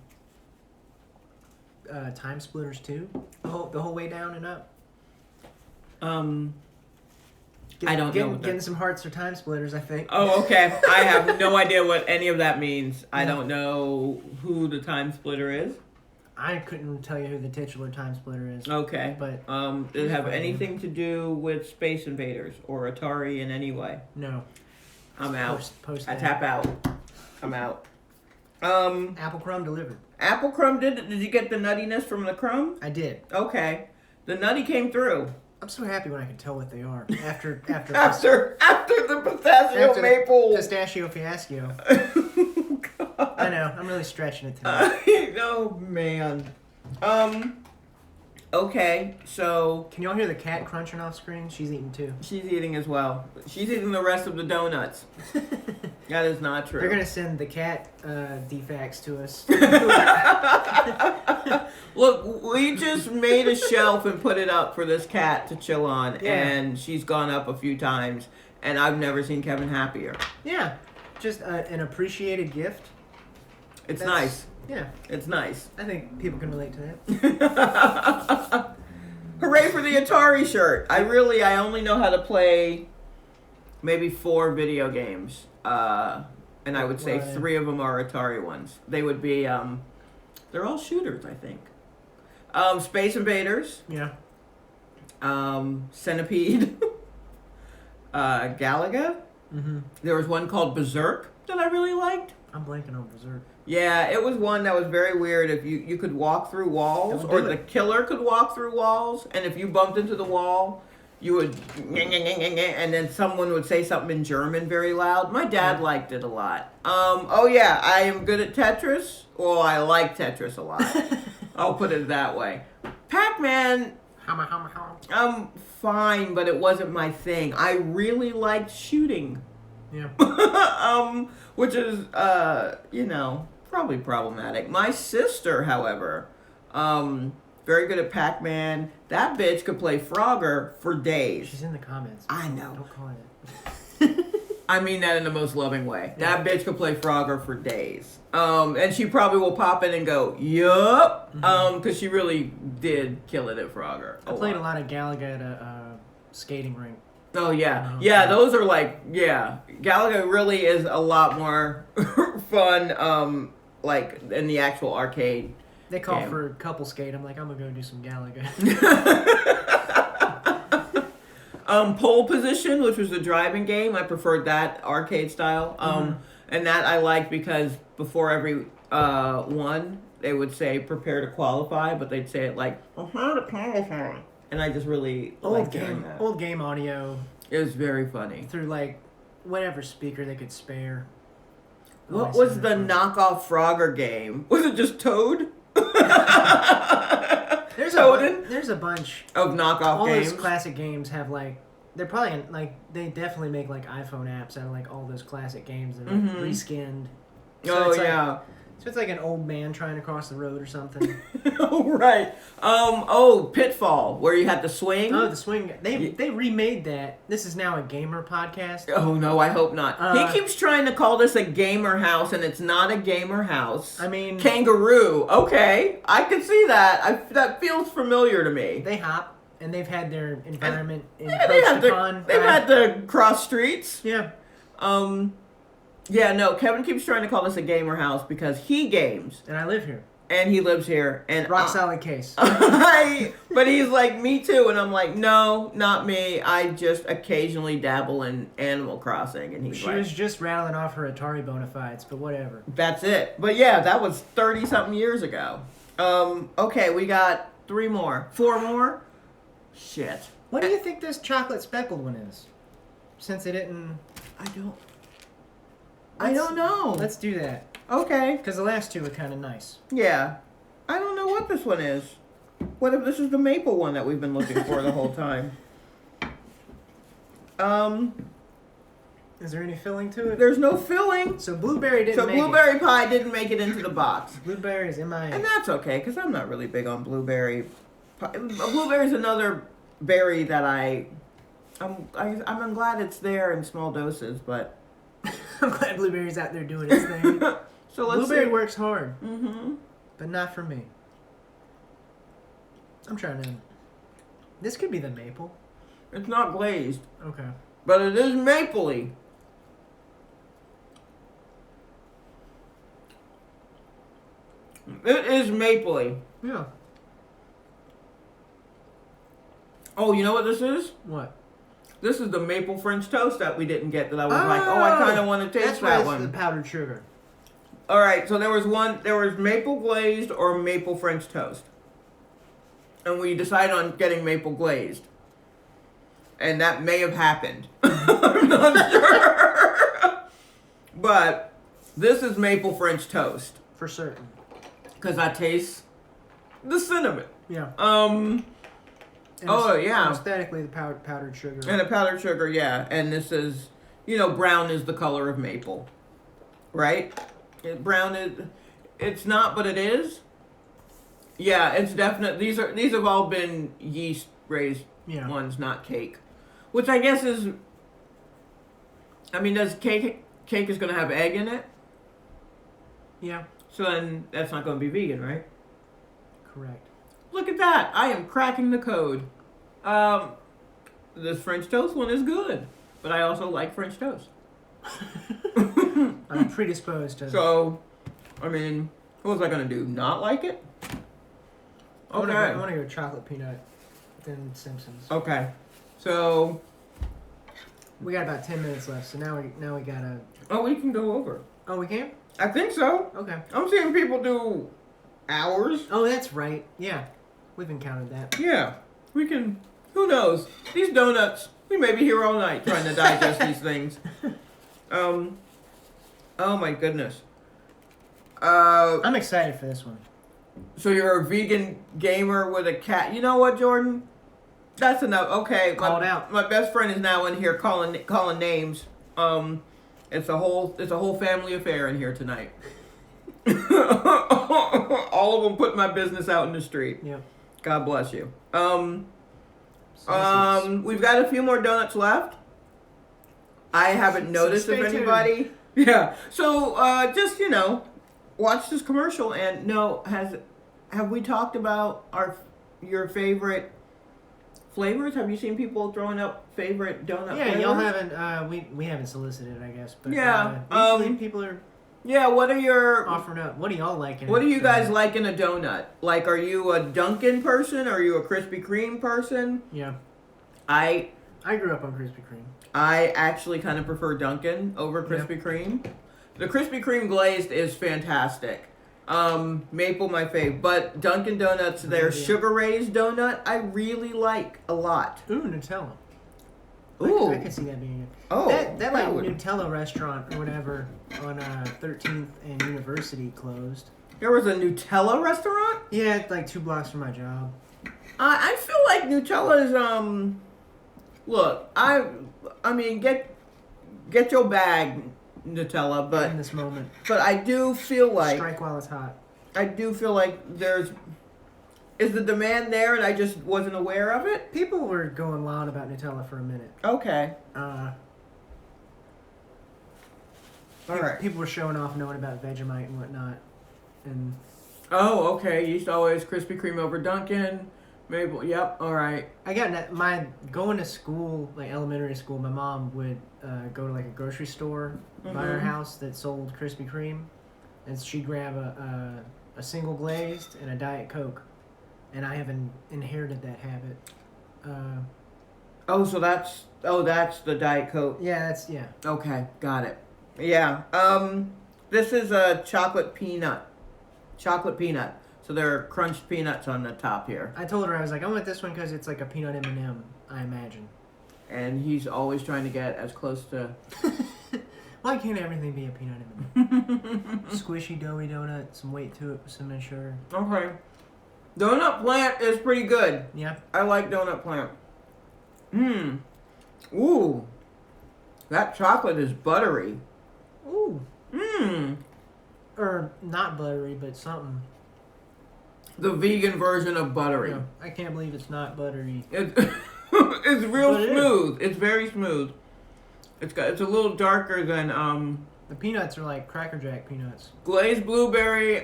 Time Splitters 2 the whole way down and up.
I don't know what that-
Getting some hearts for Time Splitters, I think.
Oh, okay. I have no idea what any of that means. I don't know who the Time Splitter is.
I couldn't tell you who the titular Time Splitter is.
Okay.
But
did it have
fine.
anything to do with Space Invaders or Atari in any way?
No.
I'm out.
Post
I
that.
tap out. I'm out.
Apple crumb delivered.
Apple crumb did you get the nuttiness from the crumb?
I did.
Okay. The nutty came through.
I'm so happy when I can tell what they are after
After the pistachio
after
maple.
the pistachio fiasco.
Oh, God.
I know. I'm really stretching it tonight.
Oh, man. Okay, so
Can y'all hear the cat crunching off screen? She's eating too.
she's eating as well. She's eating the rest of the donuts. That is not true.
They're gonna send the cat defects to us.
Look, we just made a shelf and put it up for this cat to chill on,
Yeah.
and she's gone up a few times, and I've never seen Kevin happier.
Yeah, just an appreciated gift.
It's
That's-
nice.
Yeah,
It's nice.
I think people can relate to that.
Hooray for the Atari shirt. I only know how to play maybe 4 video games. And I would say
Right.
3 of them are Atari ones. They would be, they're all shooters, I think. Space Invaders,
Yeah.
Centipede, Galaga.
Mm-hmm.
There was one called Berserk. that I really liked?
I'm blanking on Berserk.
Yeah, it was one that was very weird. If you could walk through walls,
Don't
or
do
the
it.
killer could walk through walls, and if you bumped into the wall, you would, and then someone would say something in German very loud. My dad liked it a lot. Oh yeah, I am good at Tetris. Well, I like Tetris a lot. I'll put it that way. Pac-Man, I'm fine, but it wasn't my thing. I really liked shooting.
Yeah.
Which is, probably problematic. My sister, however, very good at Pac-Man. That bitch could play Frogger for days.
She's in the comments.
I know.
Don't call it.
I mean that in the most loving way. That bitch could play Frogger for days. And she probably will pop in and go, yup. Because she really did kill it at Frogger.
I played a lot of Galaga at a skating rink.
Oh, yeah. Yeah, those are like, Galaga really is a lot more fun, like, in the actual arcade.
They call for couple skate. I'm like, I'm going to go do some Galaga.
Pole Position, which was the driving game, I preferred that arcade style. And that I liked because before every one, they would say, prepare to qualify, but they'd say it like, prepare to qualify. And I just really liked hearing that.
Old game audio.
It was very funny.
Through, like, whatever speaker they could spare.
What was the knockoff Frogger game? Was it just Toad?
There's a bunch
of knockoff
all
games.
All those classic games have, like, they're probably, like, they definitely make, like, iPhone apps out of, like, all those classic games that are reskinned. So So it's like an old man trying to cross the road or something.
Oh, right. Pitfall, where you had to swing.
Oh, the swing. They remade that. This is now a gamer podcast.
Oh, no, I hope not. He keeps trying to call this a gamer house, and it's not a gamer house.
I mean...
Kangaroo. Okay, I can see that. That feels familiar to me.
They hop, and they've had their environment
they've had to cross streets.
Yeah.
Yeah, no, Kevin keeps trying to call this a gamer house because he games.
And I live here.
And he lives here. And
rock solid case.
But he's like, me too. And I'm like, no, not me. I just occasionally dabble in Animal Crossing. And
She was just rattling off her Atari bona fides, but whatever.
That's it. But yeah, that was 30-something years ago. Okay, we got 4 more? Shit.
What do you think this chocolate speckled one is? Since it didn't...
I don't know.
Let's do that.
Okay.
Because the last two were kind of nice.
Yeah. I don't know what this one is. What if this is the maple one that we've been looking for the whole time?
Is there any filling to it?
There's no filling.
So blueberry didn't make
blueberry pie didn't make it into the box.
Blueberry is in my...
And that's okay, because I'm not really big on blueberry pie. Blueberry's another berry that I'm glad it's there in small doses, but...
I'm glad Blueberry's out there doing his thing.
So let's
Blueberry
see.
works hard.
Mm-hmm.
But not for me. I'm trying to... This could be the maple.
It's not glazed.
Okay.
But it is mapley. It is mapley.
Yeah.
Oh, you know what this is?
What?
This is the maple French toast that we didn't get that I was like, I kind of want to taste that one.
That's the powdered sugar.
All right, so there was maple glazed or maple French toast. And we decided on getting maple glazed. And that may have happened. I'm not sure. But this is maple French toast.
For certain.
Because I taste the cinnamon.
Yeah.
And yeah.
Aesthetically, the powdered sugar.
And the powdered sugar, yeah. And this is, brown is the color of maple. Right? Brown is, it's not, but it is. Yeah, it's definite. These have all been yeast raised ones, not cake. Which I guess is, does cake is going to have egg in it?
Yeah.
So then that's not going to be vegan, right?
Correct.
Look at that. I am cracking the code. This French toast one is good. But I also like French toast.
I'm predisposed to...
So, what was I going to do? Not like it? Okay.
I want to go chocolate peanut, then Simpsons.
Okay. So...
We got about 10 minutes left, so now we gotta
Oh, we can go over.
Oh, we can?
I think so.
Okay.
I'm seeing people do hours.
Oh, that's right. Yeah. We've encountered that.
Yeah, we can. Who knows? These donuts. We may be here all night trying to digest these things. Oh my goodness.
I'm excited for this one.
So you're a vegan gamer with a cat. You know what, Jordan? That's enough. Okay.
Call it out.
My best friend is now in here calling names. It's a whole family affair in here tonight. All of them put my business out in the street.
Yeah.
God bless you. We've got a few more donuts left. I haven't noticed if
stay tuned.
anybody. Yeah. So just watch this commercial and have we talked about your favorite flavors? Have you seen people throwing up favorite donut
Yeah,
flavors?
y'all haven't. We haven't solicited, I guess. But
Yeah,
usually people are
Yeah. What are your
offering up. What do y'all like?
What do you guys like in a donut? Like, are you a Dunkin' person? Are you a Krispy Kreme person?
Yeah.
I
grew up on Krispy Kreme.
actually kind of prefer Dunkin' over Krispy Kreme. The Krispy Kreme glazed is fantastic. Maple my fave, but Dunkin' Donuts, their sugar raised donut, I really like a lot.
Ooh, Nutella.
Ooh,
I could see that being.
oh,
That like
would-
Nutella restaurant or whatever on 13th and University closed.
There was a Nutella restaurant.
Yeah, it's like 2 blocks from my job.
I feel like Nutella is Look, I mean get your bag, Nutella,
In
but
this moment,
I do feel like
strike while it's hot.
is the demand there and I just wasn't aware of it?
People were going wild about Nutella for a minute.
Okay. All right.
People were showing off knowing about Vegemite and whatnot, and
Oh, okay. You used to always Krispy Kreme over Dunkin'. Maple. Yep. All right.
I got my going to school, like elementary school. My mom would go to like a grocery store by our
Mhm.
house that sold Krispy Kreme, and she'd grab a single glazed and a Diet Coke, and I have inherited that habit.
Oh, so that's the Diet Coke.
Yeah,
Okay, got it. Yeah. This is a chocolate peanut. So there are crunched peanuts on the top here.
I told her, I was like, I want this one because it's like a peanut M&M, I imagine.
And he's always trying to get as close to.
Why can't everything be a peanut M&M? Squishy, doughy donut, some weight to it with cinnamon sugar.
Okay. Donut Plant is pretty good.
Yeah.
I like Donut Plant. Ooh. That chocolate is buttery.
Ooh.
Mmm.
Or not buttery, but something.
The vegan version of buttery.
Yeah, I can't believe it's not buttery.
It's it's real
But it is.
smooth. It's very smooth. It's a little darker than
The peanuts are like Cracker Jack peanuts.
glazed blueberry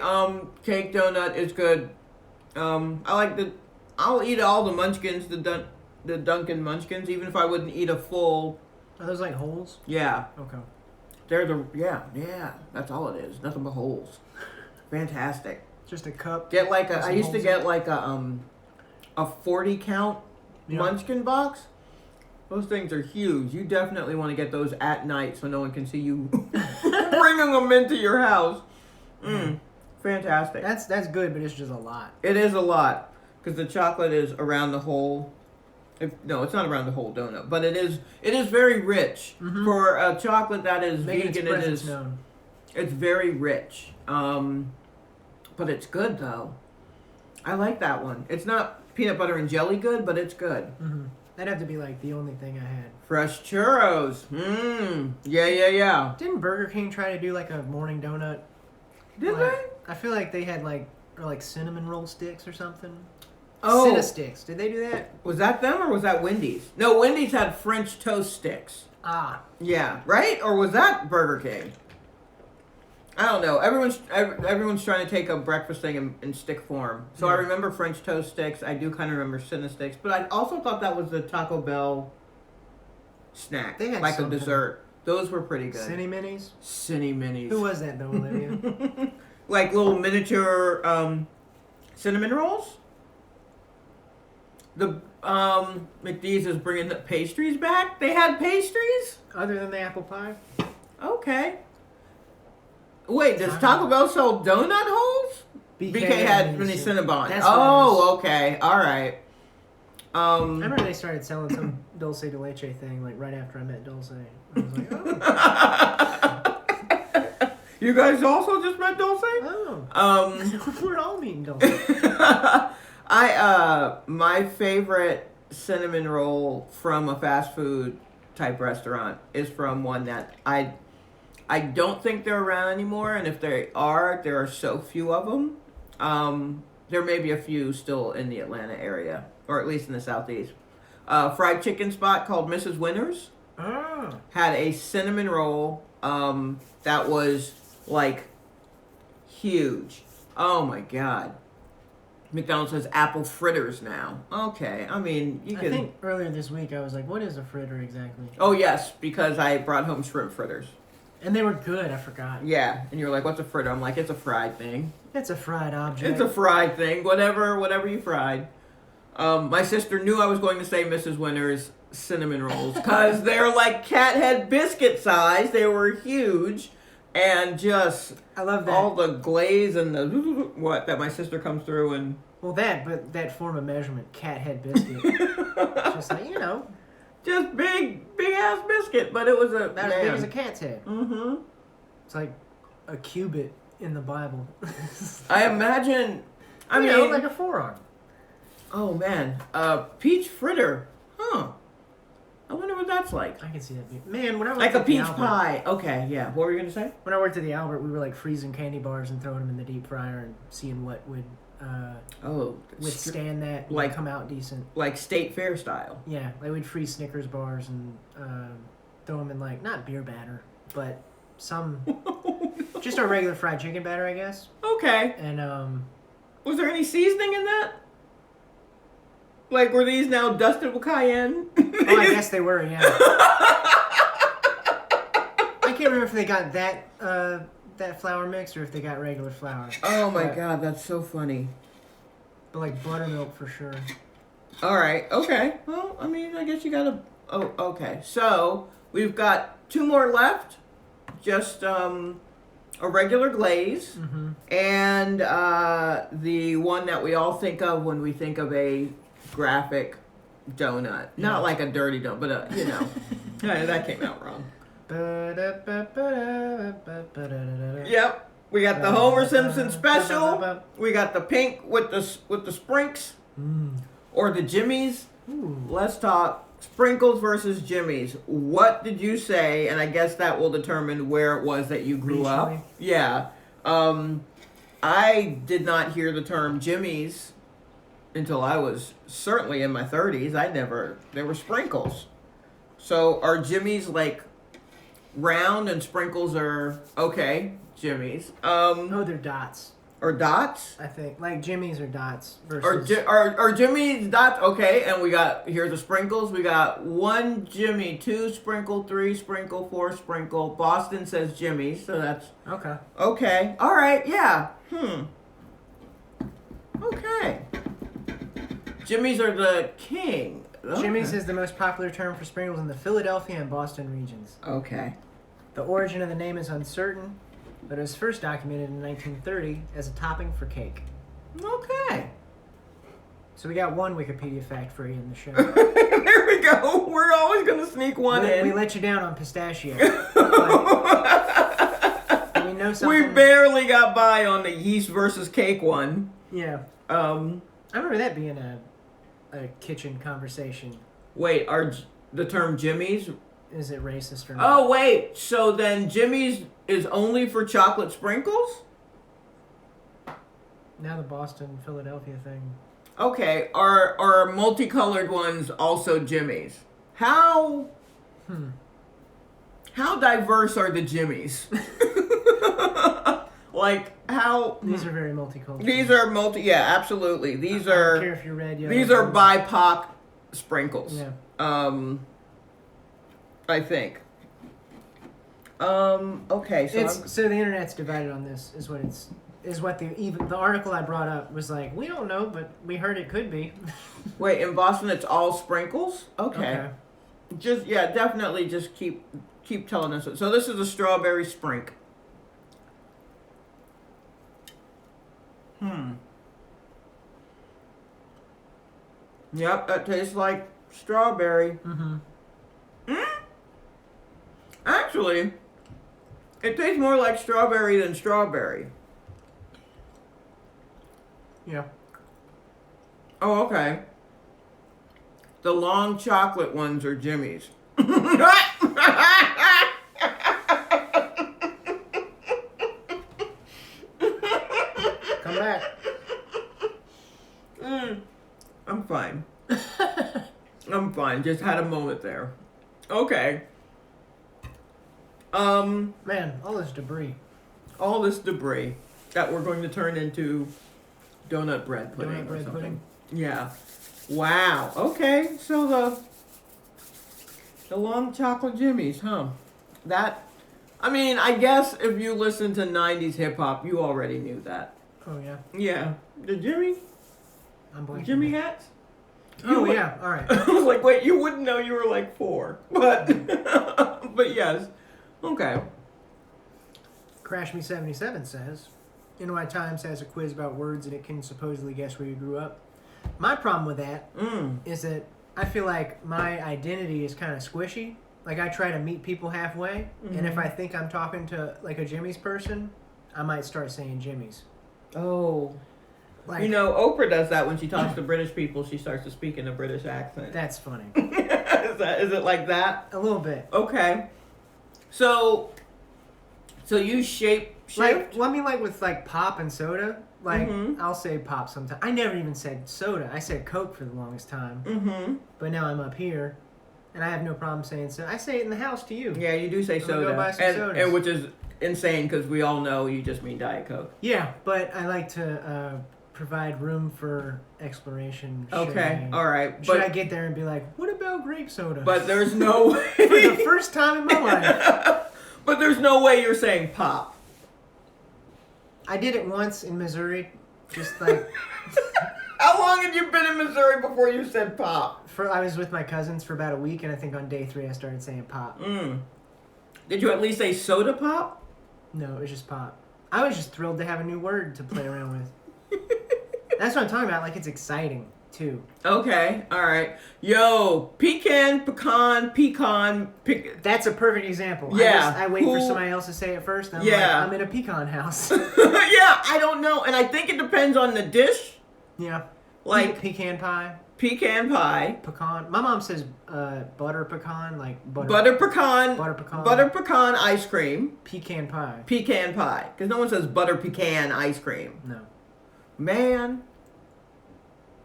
cake donut is good. I'll eat all the munchkins, the Dunkin' Munchkins, even if I wouldn't eat a full.
Are those like holes?
Yeah,
Okay.
yeah. That's all it is. Nothing but holes. Fantastic.
Just a cup.
Get like
with
I
some
used to
holes
get
in it?
like a 40 count
Yeah.
Munchkin box. Those things are huge. You definitely want to get those at night so no one can see you bringing them into your house. Fantastic.
That's good, but it's just a lot.
It is a lot because the chocolate is around the whole. No, it's not around the whole donut, but it is very rich for a chocolate that is
Making
vegan.
its
It
presence
is.
known.
It's very rich. But it's good though. I like that one. It's not peanut butter and jelly good, but it's good.
Mm-hmm. That'd have to be like the only thing I had.
Fresh churros. Yeah.
Didn't Burger King try to do like a morning donut?
Did
Like,
they?
I feel like they had like cinnamon roll sticks or something.
Oh,
Cinna sticks. Did they do that?
was that them or was that Wendy's? No, Wendy's had French toast sticks.
Ah.
Yeah, right? Or was that Burger King? I don't know. Everyone's trying to take a breakfast thing in stick form. So I
Yeah.
remember French toast sticks. I do kind of remember Cinna sticks, but I also thought that was the Taco Bell snack,
They had
like
something.
a dessert. Those were pretty good.
Cinny minis?
Cinny minis.
Who was that though, Olivia?
Like little miniature cinnamon rolls. The McDee's is bringing the pastries back. They had pastries.
Other than the apple pie?
Okay. Wait, does Taco Bell sell donut holes? BK had mini Cinnabon.
That's
Oh, okay. All right.
I remember they started selling some Dulce de Leche thing like right after I met Dulce. I was like, oh.
You guys also just met Dulce?
Oh. We're all meeting Dulce.
My favorite cinnamon roll from a fast food type restaurant is from one that I don't think they're around anymore, and if they are, there are so few of them. There may be a few still in the Atlanta area, or at least in the southeast. Fried chicken spot called Mrs. Winners had a cinnamon roll that was like huge. Oh my god. McDonald's has apple fritters now. Okay, I mean, you can...
I think earlier this week I was like, what is a fritter exactly?
Oh, yes, because I brought home shrimp fritters.
And they were good, I forgot.
Yeah, and you were like, what's a fritter? I'm like, it's a fried thing.
It's a fried object.
It's a fried thing, whatever you fried. My sister knew I was going to say Mrs. Winter's cinnamon rolls because they're like cat head biscuit size. They were huge. And just...
I love that.
All the glaze and the... What? That my sister comes through and...
Well, but that form of measurement, cat head biscuit. Just like,
Just big ass biscuit, but it was a...
About as big as a cat's head.
Mm-hmm.
It's like a cubit in the Bible.
I imagine... I mean...
like a forearm.
Oh, man. Peach fritter. Huh. I wonder what that's like.
I can see that. Man, when I worked
like a
at
peach
the Albert,
pie. Okay, yeah. What were you going to say?
When I worked at the Albert, we were like freezing candy bars and throwing them in the deep fryer and seeing what would withstand that and come out decent.
Like State Fair style.
Yeah, like we'd freeze Snickers bars and throw them in like, not beer batter, but some, just our regular fried chicken batter, I guess.
Okay.
And
was there any seasoning in that? Like, were these now dusted with cayenne?
Oh, I guess they were, yeah. I can't remember if they got that flour mix or if they got regular flour.
Oh my god, that's so funny.
But like buttermilk for sure.
Alright, okay. Well, I mean, I guess you gotta... Oh, okay. So, we've got 2 more left. Just a regular glaze.
Mm-hmm.
And the one that we all think of when we think of a graphic donut.
Yeah.
Not like a dirty donut, but that came out wrong. Yep. We got the Homer Simpson special. We got the pink with the sprinkles. Or the Jimmy's.
Ooh.
Let's talk sprinkles versus Jimmy's. What did you say? And I guess that will determine where it was that you grew up. Yeah. I did not hear the term Jimmy's until I was certainly in my 30s. There were sprinkles. So are Jimmy's like round and sprinkles are okay, Jimmy's.
No, they're dots.
Or dots?
I think. Like Jimmy's are dots versus...
Are Jimmy's dots okay? And we got, here's the sprinkles. We got 1 Jimmy, 2 sprinkle, 3 sprinkle, 4 sprinkle. Boston says Jimmy's, so that's...
Okay.
Okay. All right, yeah. Okay. Jimmy's are the king. Okay.
Jimmy's is the most popular term for sprinkles in the Philadelphia and Boston regions.
Okay.
The origin of the name is uncertain, but it was first documented in 1930 as a topping for cake.
Okay.
So we got one Wikipedia fact for you in the show.
There we go. We're always going to sneak one in.
We let you down on pistachio. We know something.
We barely got by on the yeast versus cake one.
Yeah. I remember that being a kitchen conversation.
Wait, are the term Jimmy's?
Is it racist or not?
Oh, wait. So then Jimmy's is only for chocolate sprinkles?
Now the Boston, Philadelphia thing.
Okay. Are multicolored ones also Jimmy's? How diverse are the Jimmy's? Like, how...
These are very multicolored.
These are yeah, absolutely. These
I
are...
don't care if you're red, yellow,
These are
blue.
BIPOC sprinkles.
Yeah.
I think. Okay, so
So the internet's divided on this. Is what the article I brought up was like. We don't know, but we heard it could be.
Wait, in Boston it's all sprinkles? Okay. Just definitely just keep keep telling us. So this is a strawberry sprink. Yep, that tastes like strawberry.
Mm-hmm.
Actually, it tastes more like strawberry than strawberry.
Yeah.
Oh, okay. The long chocolate ones are Jimmy's.
Come back.
I'm fine. I'm fine. Just had a moment there. Okay.
Man, all this debris.
All this debris that we're going to turn into donut bread pudding.
Donut bread pudding.
Yeah. Wow. Okay. So the long chocolate Jimmy's, huh? That. I mean, I guess if you listen to 90s hip hop, you already knew that.
Oh yeah.
Yeah. The Jimmy
I'm blanking.
Jimmy hats?
Oh
You
yeah. All right.
I was like, wait, you wouldn't know you were like 4. But but yes. Okay.
Crash Me 77 says, NY Times has a quiz about words and it can supposedly guess where you grew up. My problem with that is that I feel like my identity is kind of squishy. Like I try to meet people halfway, and if I think I'm talking to like a Jimmy's person, I might start saying Jimmy's.
Oh.
Like,
You know, Oprah does that when she talks to British people. She starts to speak in a British accent.
that's funny.
Is it like that?
A little bit.
Okay. So you shape
Like, well, I mean, like with like pop and soda. Like,
Mhm.
I'll say pop sometimes. I never even said soda. I said Coke for the longest time.
Mm-hmm.
But now I'm up here, and I have no problem saying soda. I say it in the house to you.
Yeah, you do say
I'm gonna
soda,
go buy some sodas.
and which is insane because we all know you just mean Diet Coke.
Yeah, but I like to provide room for exploration.
Okay, all right,
Should I
but
get there and be like, what about grape soda?
but there's no way.
For the first time in my life.
But there's no way you're saying pop.
I did it once in Missouri. Just like,
How long had you been in Missouri before you said pop?
I was with my cousins for about a week, and I think on day 3 I started saying pop.
Did you at least say soda pop?
No, it was just pop. I was just thrilled to have a new word to play around with. That's what I'm talking about. Like, it's exciting, too.
Okay, all right. Yo, pecan.
That's a perfect example.
Yeah,
I wait for
who-
somebody else to say it first. And I'm
Yeah.
like, I'm in a pecan house.
Yeah, I don't know, and I think it depends on the dish.
Yeah.
Like
pecan pie,
pecan pie,
pecan. My mom says butter pecan, like
butter pecan,
butter
pecan ice cream,
pecan pie.
pecan pie. Because no one says butter pecan ice cream.
No.
Man.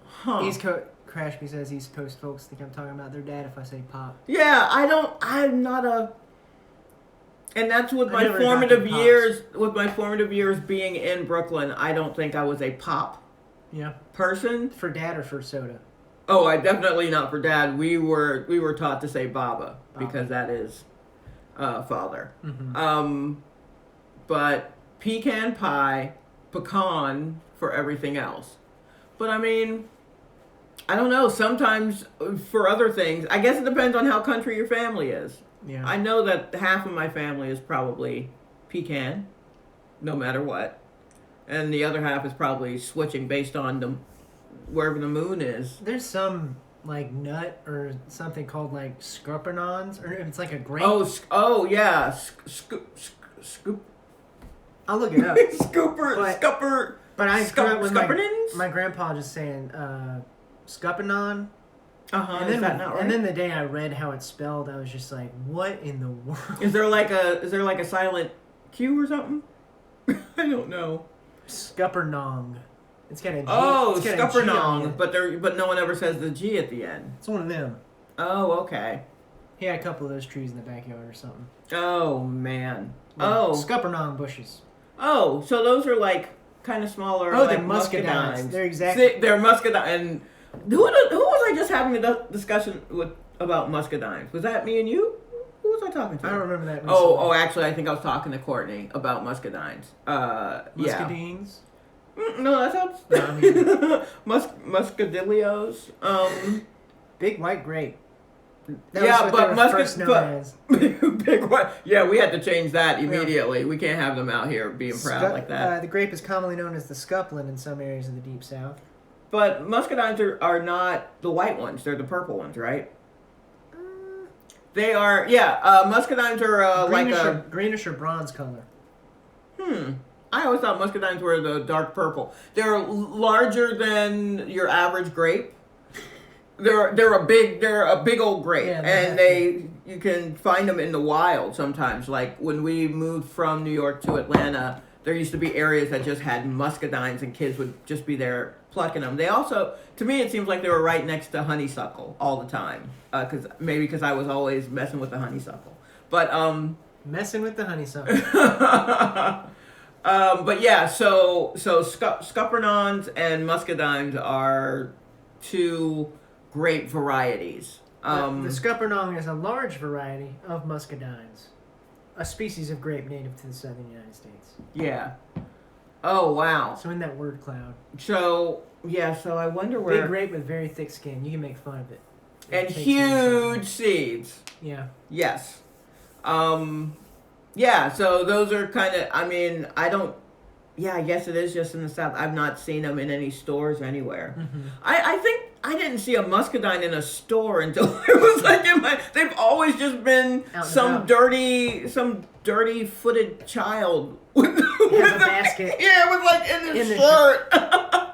Huh.
East Coast. Crashby says East Coast folks think I'm talking about their dad if I say pop.
Yeah, I'm not a. And that's with
I
my
never
formative
adopted pops.
years. With my formative years being in Brooklyn, I don't think I was a pop
Yeah.
person.
For dad or for soda?
Oh, I definitely not for dad. We were taught to say Baba because that is father.
Mm-hmm.
But pecan pie, pecan for everything else. But I mean, I don't know. Sometimes for other things, I guess it depends on how country your family is.
Yeah.
I know that half of my family is probably pecan, no matter what, and the other half is probably switching based on wherever the moon is.
There's some like nut or something called like scorpionons, or it's like a grape.
Oh yeah, scoop.
I'll look it up.
Scupper.
But I grew up with
Scuppernins?
my grandpa just saying scuppernong.
And
And
is that not right?
and then the day I read how it's spelled, I was just like, "What in the world?"
Is there like a silent Q or something? I don't know.
Scuppernong. It's got a G.
Oh,
it's got a G on
scuppernong,
it.
but no one ever says the G at the end.
It's one of them.
Oh, okay.
He had a couple of those trees in the backyard or something.
Oh man.
Yeah, scuppernong bushes.
Oh, so those are like kind of smaller.
Oh,
like
they're muscadines. They're exactly.
They're muscadines. And who was I just having a discussion with about muscadines? Was that me and you? Who was I talking to?
I don't remember that.
Oh, actually, I think I was talking to Courtney about muscadines. Yeah.
Muscadines.
No, that sounds.
No, I mean-
Muscadillos.
Big white grape. That
Yeah,
was what
but
they were
muscat-
first known
but-
as.
Big one. Yeah, we had to change that immediately. We can't have them out here being proud like that.
The grape is commonly known as the scuplin in some areas of the deep south.
But muscadines are not the white ones; they're the purple ones, right? They are. Yeah, muscadines are
Greenish or bronze color.
I always thought muscadines were the dark purple. They're larger than your average grape. They're a big old grape,
Yeah,
and you can find them in the wild sometimes. Like when we moved from New York to Atlanta, there used to be areas that just had muscadines, and kids would just be there plucking them. They also, to me, it seems like they were right next to honeysuckle all the time, because I was always messing with the honeysuckle. But
Messing with the honeysuckle.
but yeah, so Scuppernons and Muscadines are two grape varieties.
The Scuppernong is a large variety of muscadines, a species of grape native to the southern United States.
Yeah. Oh wow.
So in that word cloud.
So I wonder where.
Big grape with very thick skin. You can make fun of it.
And
It takes
huge seeds.
Yeah.
Yes. Yeah, so those are kind of, I guess it is just in the South. I've not seen them in any stores anywhere.
Mm-hmm.
I think I didn't see a muscadine in a store until it was like they've always just been
Out and
some
about.
dirty footed child with
Has a basket.
Yeah, with like in his
In the
shirt.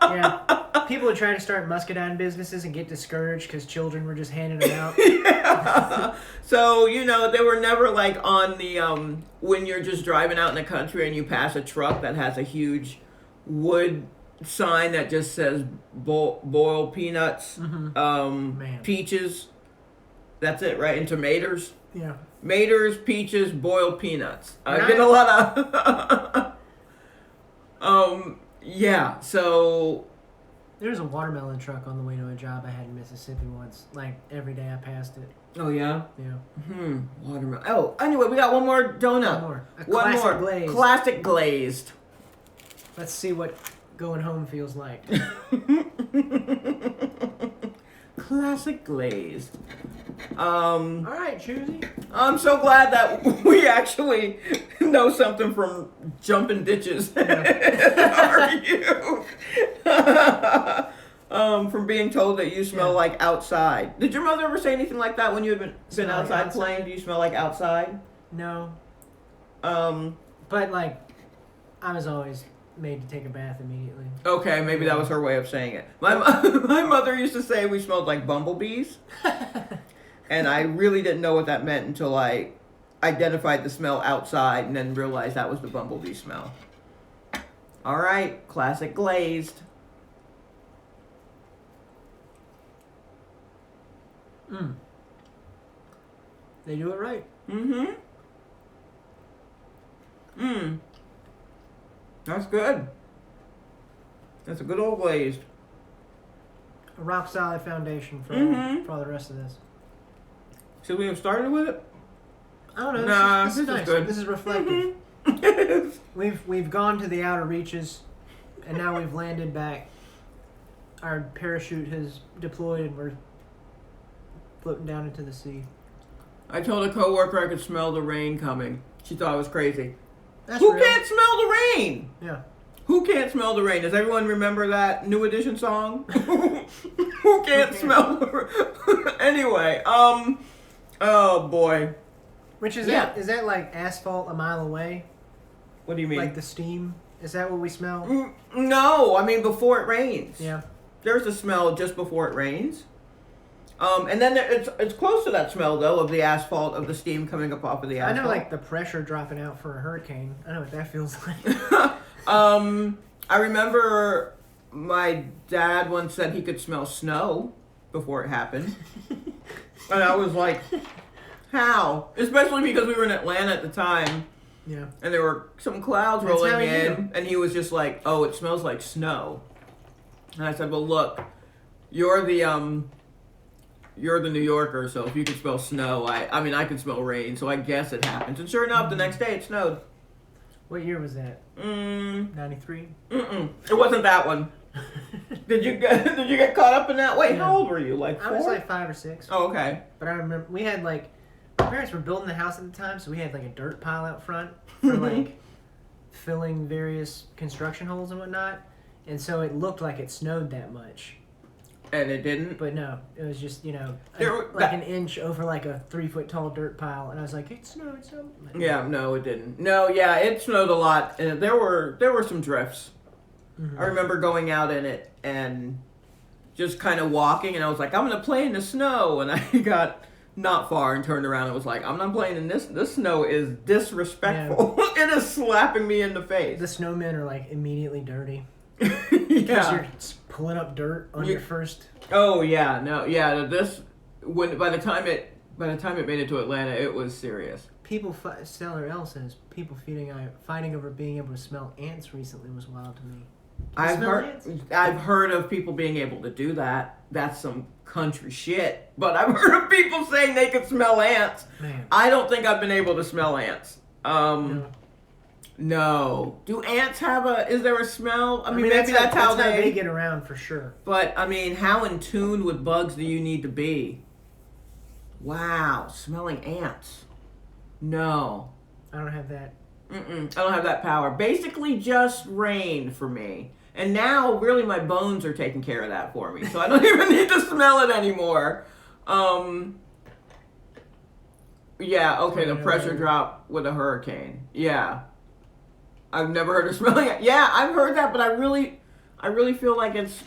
Yeah. People would try to start muscadine businesses and get discouraged because children were just handing them out.
Yeah. So, they were never like on the, when you're just driving out in the country and you pass a truck that has a huge wood sign that just says boiled peanuts,
Man.
peaches. That's it, right? And tomatoes.
Yeah.
Maters, peaches, boiled peanuts. I've
Right.
been a lot of, yeah, so.
There's a watermelon truck on the way to a job I had in Mississippi once. Like, every day I passed it.
Oh, yeah?
Yeah.
Watermelon. Oh, anyway, we got one more donut.
One more. A
One
classic
more.
glaze.
Classic glazed.
Let's see what going home feels like.
Classic glazed.
All right, Choosy.
I'm so glad that we actually know something from jumping ditches in our youth. From being told that you smell like outside. Did your mother ever say anything like that when you had been
Smell like
outside
outside?
playing? Do you smell like outside?
No.
Um,
But, like, I was always made to take a bath immediately.
okay, maybe that was her way of saying it. My mother used to say we smelled like bumblebees. And I really didn't know what that meant until I identified the smell outside and then realized that was the bumblebee smell. All right, classic glazed.
They do it right.
That's good. That's a good old glazed.
A rock solid foundation for all the rest of this.
Should we have started with it?
I don't know.
Nah,
this is
this is
nice.
good.
This is reflective. We've gone to the outer reaches, and now we've landed back. Our parachute has deployed, and we're floating down into the sea.
I told a coworker I could smell the rain coming. She thought I was crazy.
That's
Who
real.
can't smell the rain?
Yeah.
Who can't smell the rain? Does everyone remember that New Edition song? Who can't smell the rain? Anyway, oh boy.
Which is
Yeah.
that? Is that like asphalt a mile away?
What do you mean?
Like the steam? Is that what we smell?
No, I mean before it rains.
Yeah.
There's a smell just before it rains. And then it's close to that smell though of the asphalt, of the steam coming up off of the
I
asphalt.
know, like the pressure dropping out for a hurricane. I know what that feels like.
I remember my dad once said he could smell snow before it happened. And I was like, how? Especially because we were in Atlanta at the time.
Yeah.
And there were some clouds
That's
rolling
how he
in.
knew.
And he was just like, oh, it smells like snow. And I said, well, look, you're the New Yorker, so if you can smell snow, I mean, I can smell rain, so I guess it happens. And sure enough, the next day it snowed.
What year was that? 93?
It wasn't that one. Did you get caught up in that? Wait,
Yeah.
how old were you? Like 4?
I was like 5 or 6.
Oh, okay.
But I remember we had like my parents were building the house at the time, so we had like a dirt pile out front for like filling various construction holes and whatnot. And so it looked like it snowed that much.
And it didn't.
But no, it was just,
There-
like an inch over like a 3-foot tall dirt pile. And I was like, it snowed.
Yeah, no, it didn't. No, yeah, it snowed a lot, and there were some drifts.
Mhm.
I remember going out in it and just kind of walking, and I was like, I'm gonna play in the snow, and I got not far and turned around and was like, I'm not playing in this. This snow is disrespectful. It is slapping me in the face.
The snowmen are like immediately dirty. Because
Yeah.
you're pulling up dirt on your first.
Oh yeah, no, yeah. This by the time it made it to Atlanta, it was serious.
Stellar L says people fighting over being able to smell ants recently was wild to me.
I've heard of people being able to do that. That's some country shit. But I've heard of people saying they could smell ants.
Man.
I don't think I've been able to smell ants.
No.
No. Do ants is there a smell? I mean maybe that's how
they get around for sure.
But I mean, how in tune with bugs do you need to be? Wow, smelling ants. No.
I don't have that.
I don't have that power. Basically, just rain for me. And now, really, my bones are taking care of that for me. So I don't even need to smell it anymore. Yeah, okay, the pressure drop with a hurricane. Yeah. I've never heard of smelling it. Yeah, I've heard that, but I really feel like it's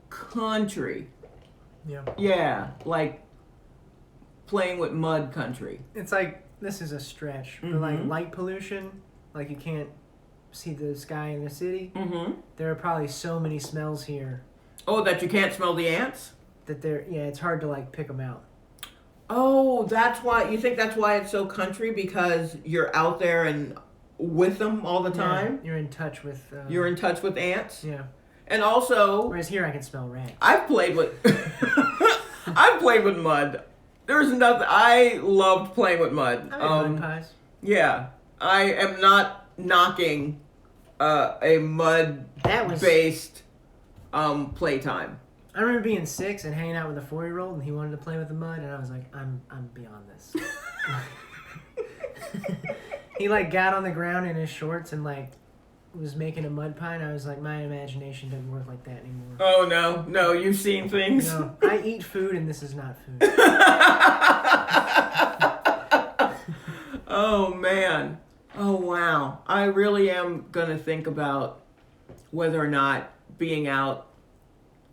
country.
Yeah.
Yeah, like playing with mud country.
It's like, this is a stretch, but like light pollution, like you can't see the sky in the city.
Mm-hmm.
There are probably so many smells here
Oh, that you can't smell the ants?
that it's hard to like pick them out.
Oh, that's why you think that's why it's so country, because you're out there and with them all the time.
Yeah, you're in touch with.
You're in touch with ants.
Yeah.
And also,
Whereas here I can smell rats.
I've played with mud. There's nothing. I loved playing with mud.
I made mud pies.
Yeah, I am not knocking a mud
That was
based playtime.
I remember being 6 and hanging out with a 4-year-old, and he wanted to play with the mud, and I was like, I'm beyond this. He like got on the ground in his shorts and like was making a mud pie, and I was like, my imagination doesn't work like that anymore.
Oh no, you've seen things.
No, I eat food, and this is not food.
Oh man. Oh wow. I really am gonna think about whether or not being out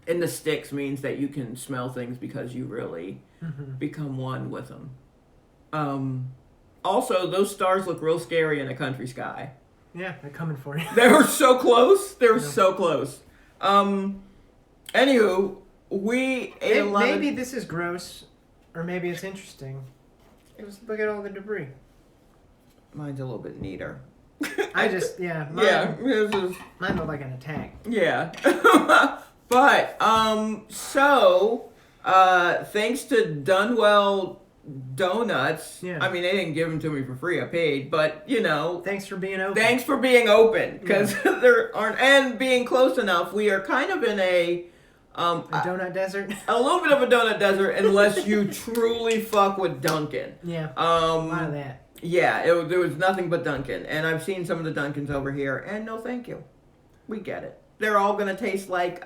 in the sticks means that you can smell things because you really become one with them. Also, those stars look real scary in a country sky.
Yeah, they're coming for you.
They were so close. They were so close. Anywho, we ate a lot
Maybe
of...
this is gross, or maybe it's interesting. Just look at all the debris.
Mine's a little bit neater.
Mine,
this is...
Mine looked like an attack.
Yeah. But, thanks to Dunwell Donuts,
Yeah.
I mean, they didn't give them to me for free, I paid, but,
Thanks for being open.
thanks for being open, because there aren't, and being close enough, we are kind of in a
donut desert?
a little bit of a donut desert, unless you truly fuck with Dunkin'.
Yeah. A lot of that.
Yeah, there was nothing but Dunkin', and I've seen some of the Dunkins over here, and no thank you. We get it. They're all gonna taste like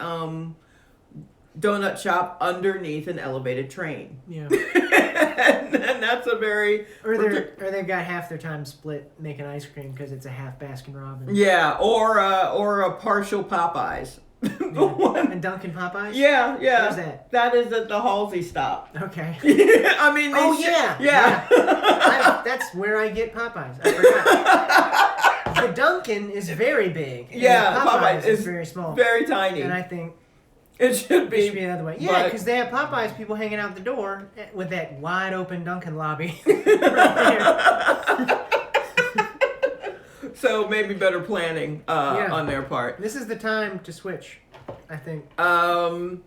donut shop underneath an elevated train.
Yeah.
and that's a very
Or they've got half their time split making ice cream because it's a half Baskin Robbins.
yeah, or a partial Popeyes.
And Dunkin' Popeyes?
Yeah.
Where's that?
That is at the Halsey stop.
Okay.
I mean, yeah.
That's where I get Popeyes. I forgot. The Dunkin' is very big. And
Yeah,
the
Popeyes
is
is
very small.
Very tiny.
And I think
it should be.
it should be the other way. Yeah, because they have Popeyes people hanging out the door with that wide open Dunkin' lobby. Right there.
So maybe better planning on their part.
This is the time to switch, I think.
My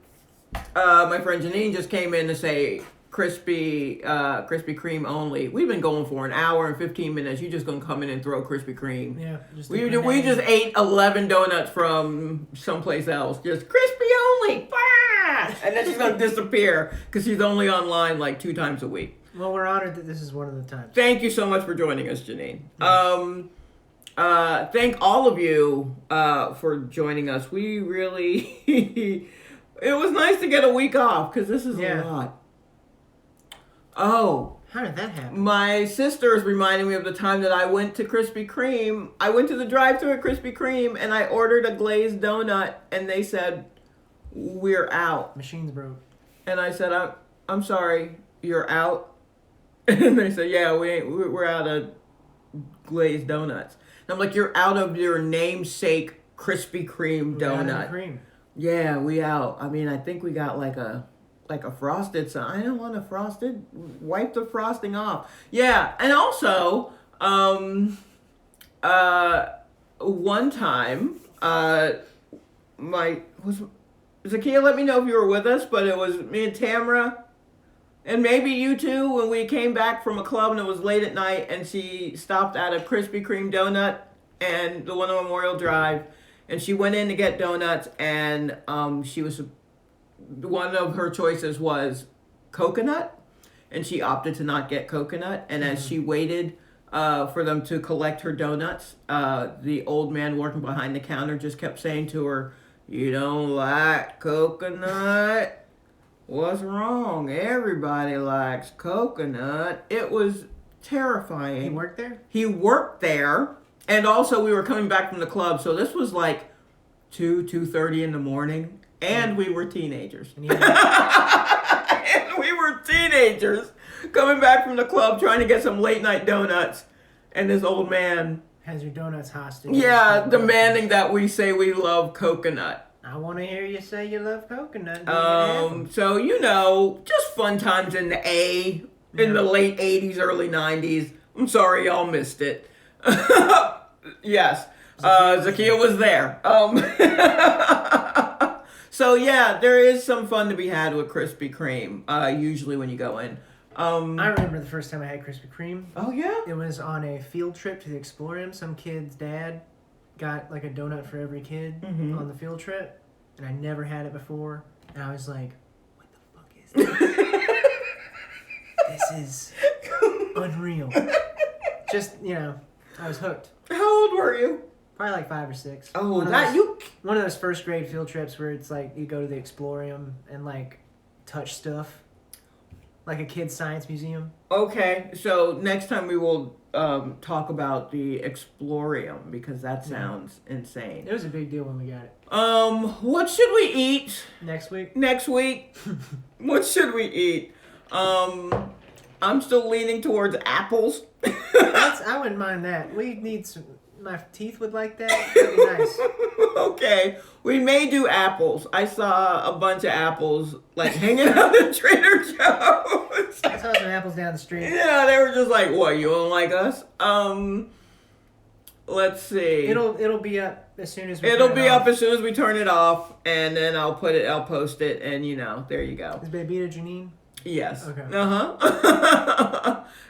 friend Janine just came in to say Krispy Kreme only. We've been going for an hour and 15 minutes. You just gonna come in and throw Krispy Kreme?
Yeah.
We just ate 11 donuts from someplace else. Just crispy And then she's going to disappear because she's only online like 2 times a week.
Well, we're honored that this is one of the times.
Thank you so much for joining us, Janine. Thank all of you for joining us. We really, it was nice to get a week off because this is a lot. Oh.
How did that happen?
My sister is reminding me of the time that I went to Krispy Kreme. I went to the drive-thru at Krispy Kreme and I ordered a glazed donut and they said, "We're out."
Machine's broke.
And I said, I'm sorry, you're out? And they said, yeah, we're out of glazed donuts. And I'm like, you're out of your namesake Krispy Kreme donut.
Cream.
Yeah, we out. I mean, I think we got like a frosted, so I don't want a frosted. Wipe the frosting off. Yeah, and also, one time, Zakia, let me know if you were with us, but it was me and Tamara, and maybe you too, when we came back from a club and it was late at night, and she stopped at a Krispy Kreme donut and the one on Memorial Drive, and she went in to get donuts, and she was, one of her choices was coconut, and she opted to not get coconut, and as she waited for them to collect her donuts, the old man working behind the counter just kept saying to her, "You don't like coconut? What's wrong? Everybody likes coconut." It was terrifying.
He worked there?
He worked there. And also we were coming back from the club. So this was like 2:30 in the morning. And we were teenagers. And we were teenagers coming back from the club trying to get some late night donuts. And this old man
has your donuts hostage.
Yeah, demanding that we say we love coconut.
I want to hear you say you love coconut.
So, just fun times in the in the late 80s, early 90s. I'm sorry y'all missed it. Yes, Zakia was there. So, yeah, there is some fun to be had with Krispy Kreme, usually when you go in.
I remember the first time I had Krispy Kreme.
Oh, yeah?
It was on a field trip to the Explorium. Some kid's dad got like a donut for every kid on the field trip, and I never had it before. And I was like, what the fuck is this? This is unreal. Just, I was hooked.
How old were you?
Probably like 5 or 6.
Oh,
one of those first grade field trips where it's like you go to the Explorium and like touch stuff. Like a kid's science museum. Okay, so next time we will talk about the Explorium because that sounds insane. It was a big deal when we got it.
What should we eat?
Next week?
Next week? What should we eat? I'm still leaning towards apples.
I wouldn't mind that. We need some... My teeth would like that. That'd be nice.
Okay. We may do apples. I saw a bunch of apples like hanging out at Trader Joe's.
I saw some apples down the street.
Yeah, they were just like, "What, you don't like us?" Let's see.
It'll be up as soon as we
as soon as we turn it off, and then I'll post it, and there you go.
Is Babita Janine?
Yes.
Okay.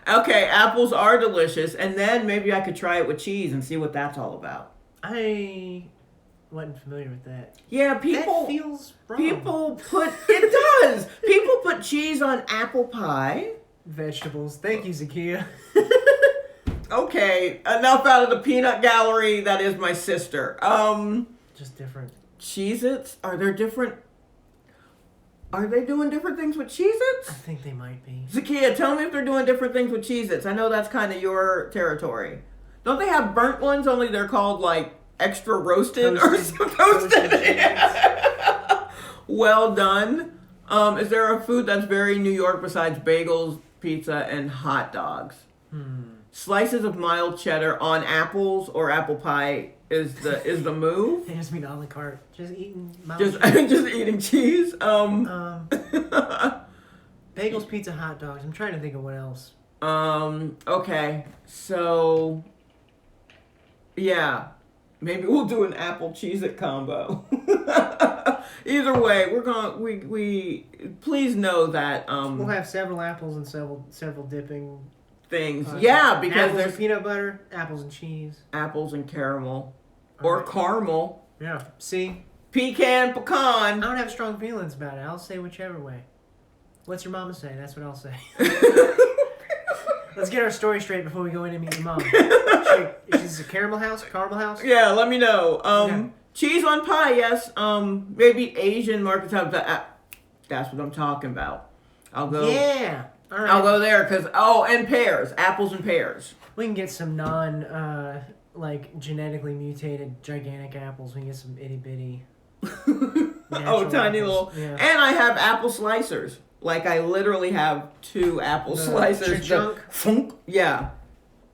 Okay, apples are delicious, and then maybe I could try it with cheese and see what that's all about.
I wasn't familiar with that.
Yeah, people...
That feels wrong.
It does! People put cheese on apple pie.
Vegetables. Thank you, Zakia.
Okay, enough out of the peanut gallery. That is my sister.
Just different.
Cheez-Its? Are they doing different things with Cheez-Its?
I think they might be.
Zakia, tell me if they're doing different things with Cheez-Its. I know that's kind of your territory. Don't they have burnt ones, only they're called, like, extra roasted or something? Toasted. Well done. Is there a food that's very New York besides bagels, pizza, and hot dogs? Slices of mild cheddar on apples or apple pie is the move.
They just mean a la carte. Just eating
just eating cheese.
Bagels, pizza, hot dogs. I'm trying to think of what else.
Okay. So yeah. Maybe we'll do an apple Cheez-It combo. Either way, we please know that
we'll have several apples and several dipping
things. Yeah, because
apples
there's
and peanut butter, apples and cheese,
apples and caramel or caramel.
Yeah. See,
pecan,
I
pecan.
don't have strong feelings about it. I'll say whichever way. What's your mama say? That's what I'll say. Let's get our story straight before we go in and meet your mom. She's a caramel house?
Yeah, let me know.
Okay.
Cheese on pie, yes. Maybe Asian markets have that. That's what I'm talking about. I'll go.
Yeah. All right.
I'll go there because and pears, apples and pears.
We can get some like genetically mutated gigantic apples. We can get some itty bitty.
Tiny
apples.
little.
Yeah.
And I have apple slicers. Like I literally have 2 apple slicers.
Cha-chunk?
Yeah.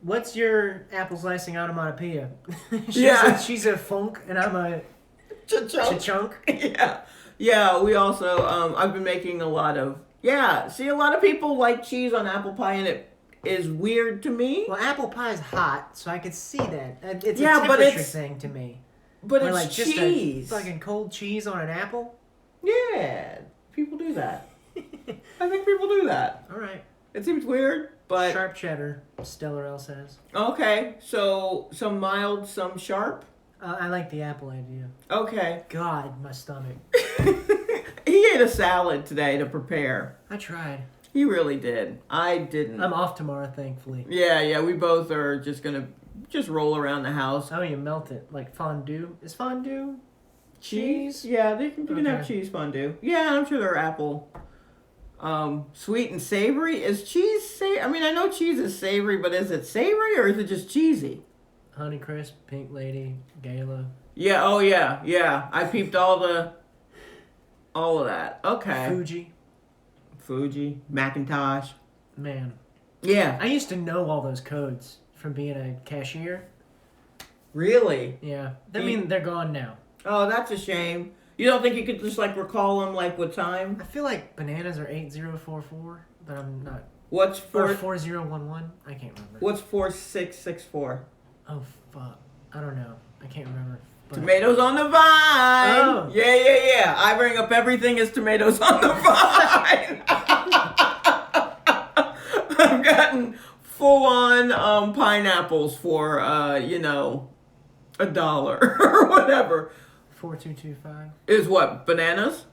What's your apple slicing onomatopoeia? She's a funk and I'm a cha-chunk.
Yeah. Yeah, we also, I've been making a lot of, see, a lot of people like cheese on apple pie and it is weird to me.
Well, apple pie is hot, so I could see that. It's a
Yeah, but
temperature
it's-
thing to me.
But
Or
it's
like
cheese.
just a fucking cold cheese on an apple?
Yeah, people do that. I think people do that.
All right.
It seems weird, but
Sharp cheddar, Stellar L says.
okay. So some mild, some sharp.
I like the apple idea.
Okay.
God, my stomach.
He ate a salad today to prepare.
I tried.
He really did. I didn't.
I'm off tomorrow, thankfully.
Yeah. We both are just gonna roll around the house.
Oh, you melt it like fondue. Is fondue cheese?
Yeah, you can have
Okay.
cheese fondue. Yeah, I'm sure they're apple. Sweet and savory. Is cheese I mean, I know cheese is savory, but is it savory or is it just cheesy?
Honeycrisp, Pink Lady, Gala.
Yeah. Oh yeah. Yeah. I peeped all of that. Okay. Fuji, Macintosh.
Man,
Yeah.
I used to know all those codes from being a cashier.
Really?
Yeah. I mean, they're gone now.
Oh, that's a shame. You don't think you could just like recall them like with time?
I feel like bananas are 8044, but I'm not.
What's
Or
4?
4011. I can't remember.
What's 4664?
Oh, fuck. I don't know. I can't remember. But
Tomatoes on the vine.
Oh.
Yeah. I bring up everything as tomatoes on the vine. I've gotten full on pineapples for $1 or whatever.
4225.
Is what, bananas?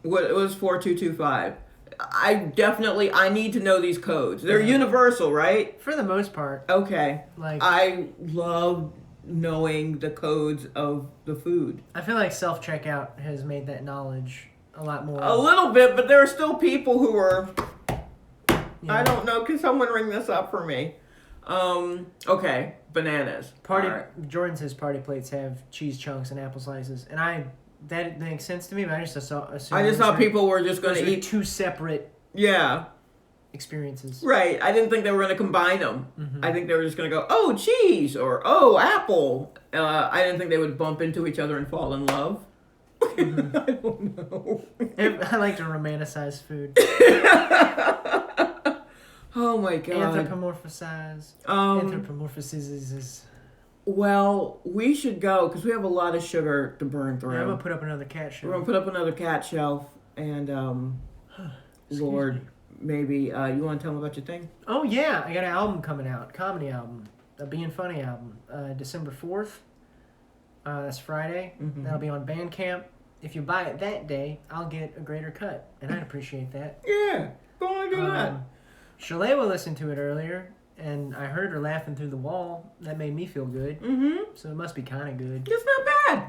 What it was 4225. I need to know these codes. They're
Yeah.
universal, right?
For the most part,
Okay.
like
I love knowing the codes of the food.
I feel like self checkout has made that knowledge a lot more.
A little bit, but there are still people who are.
Yeah.
I don't know. Can someone ring this up for me? Okay, bananas.
Party.
All right.
Jordan says party plates have cheese chunks and apple slices, and that makes sense to me. But I just assumed
I just thought people were just going
those
to
are
eat.
two separate
Yeah,
experiences.
right. I didn't think they were going to combine them.
Mhm.
I think they were just going to go, oh, cheese or oh, apple. I didn't think they would bump into each other and fall in love.
Mhm.
I don't know.
I like to romanticize food.
Oh my god.
Anthropomorphize. Anthropomorphizes.
Well, we should go because we have a lot of sugar to burn through.
I'm gonna put up another cat show.
We're gonna put up another cat shelf, and
Excuse
Lord,
me.
maybe you want to tell them about your thing?
Oh yeah, I got an album coming out, comedy album, a Being Funny album, December 4th. That's Friday.
Mhm.
That'll be on Bandcamp. If you buy it that day, I'll get a greater cut, and I'd appreciate that.
Yeah, go on and do that.
Shalewa listened to it earlier, and I heard her laughing through the wall. That made me feel good.
Mm-hmm.
So it must be kind of good.
It's not bad.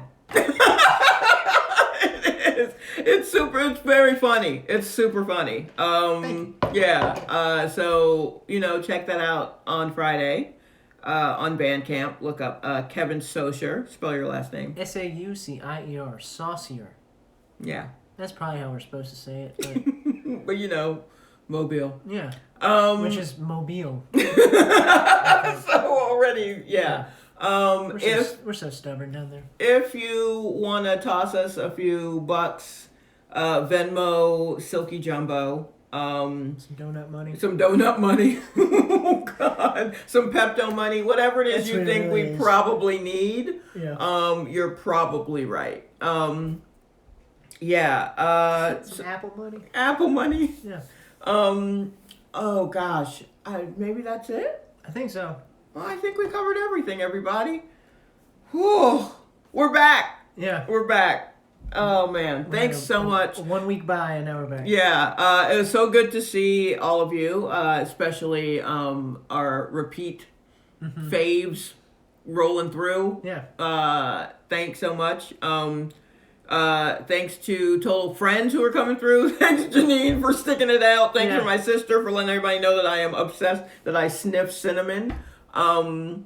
It is. It's super. It's very funny. It's super funny. Yeah. So check that out on Friday. On Bandcamp, look up Kevin Saucier. Spell your last name.
Saucier, Saucier.
Yeah.
That's probably how we're supposed to say it. But
Mobile.
yeah,
Which
which is Mobile.
so already, yeah.
We're so stubborn down there.
If you want to toss us a few bucks, Venmo, Silky Jumbo,
Some donut money.
some donut money, oh God, some Pepto money, whatever it is
That's
you
what it
think we
is.
probably need,
Yeah.
you're probably right. Yeah.
Some Apple money.
Apple money.
Yeah.
Oh gosh, maybe that's it.
I think so.
Well, I think we covered everything, everybody. Whew, we're back.
Yeah.
We're back. Oh man, thanks so much.
1 week by and now we're back.
Yeah, it was so good to see all of you, especially our repeat faves rolling through.
Yeah.
Thanks so much. Thanks to Total Friends who are coming through. Thanks, Janine, for sticking it out. Thanks for my sister for letting everybody know that I am obsessed, that I sniff cinnamon. And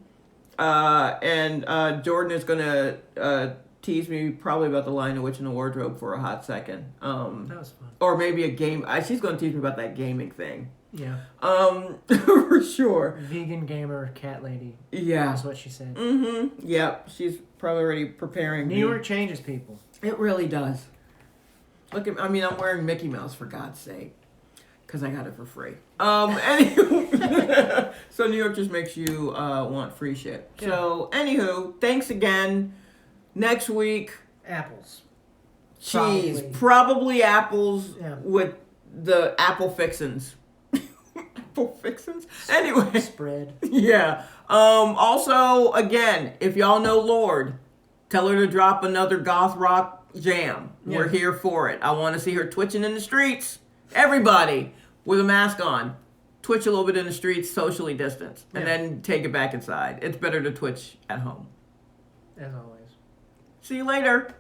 Jordan is going to tease me probably about the Lion, the Witch, and the Wardrobe for a hot second.
That was fun.
Or maybe a game. She's going to tease me about that gaming thing.
Yeah.
For sure.
Vegan gamer cat lady.
Yeah.
That's what she said.
Mm-hmm. Yep. She's probably already preparing.
New York changes people.
It really does. Look at, I mean, I'm wearing Mickey Mouse for God's sake, because I got it for free. Anywho, so New York just makes you want free shit.
Yeah.
So, anywho, thanks again. Next week,
Apples.
cheese, probably apples
Yeah.
with the apple fixins. Apple fixins. Anyway,
Spread.
yeah. Also, again, if y'all know Lord, tell her to drop another goth rock jam.
Yeah.
We're here for it. I want to see her twitching in the streets. Everybody with a mask on. Twitch a little bit in the streets, socially distanced, and then take it back inside. It's better to twitch at home.
As always.
See you later.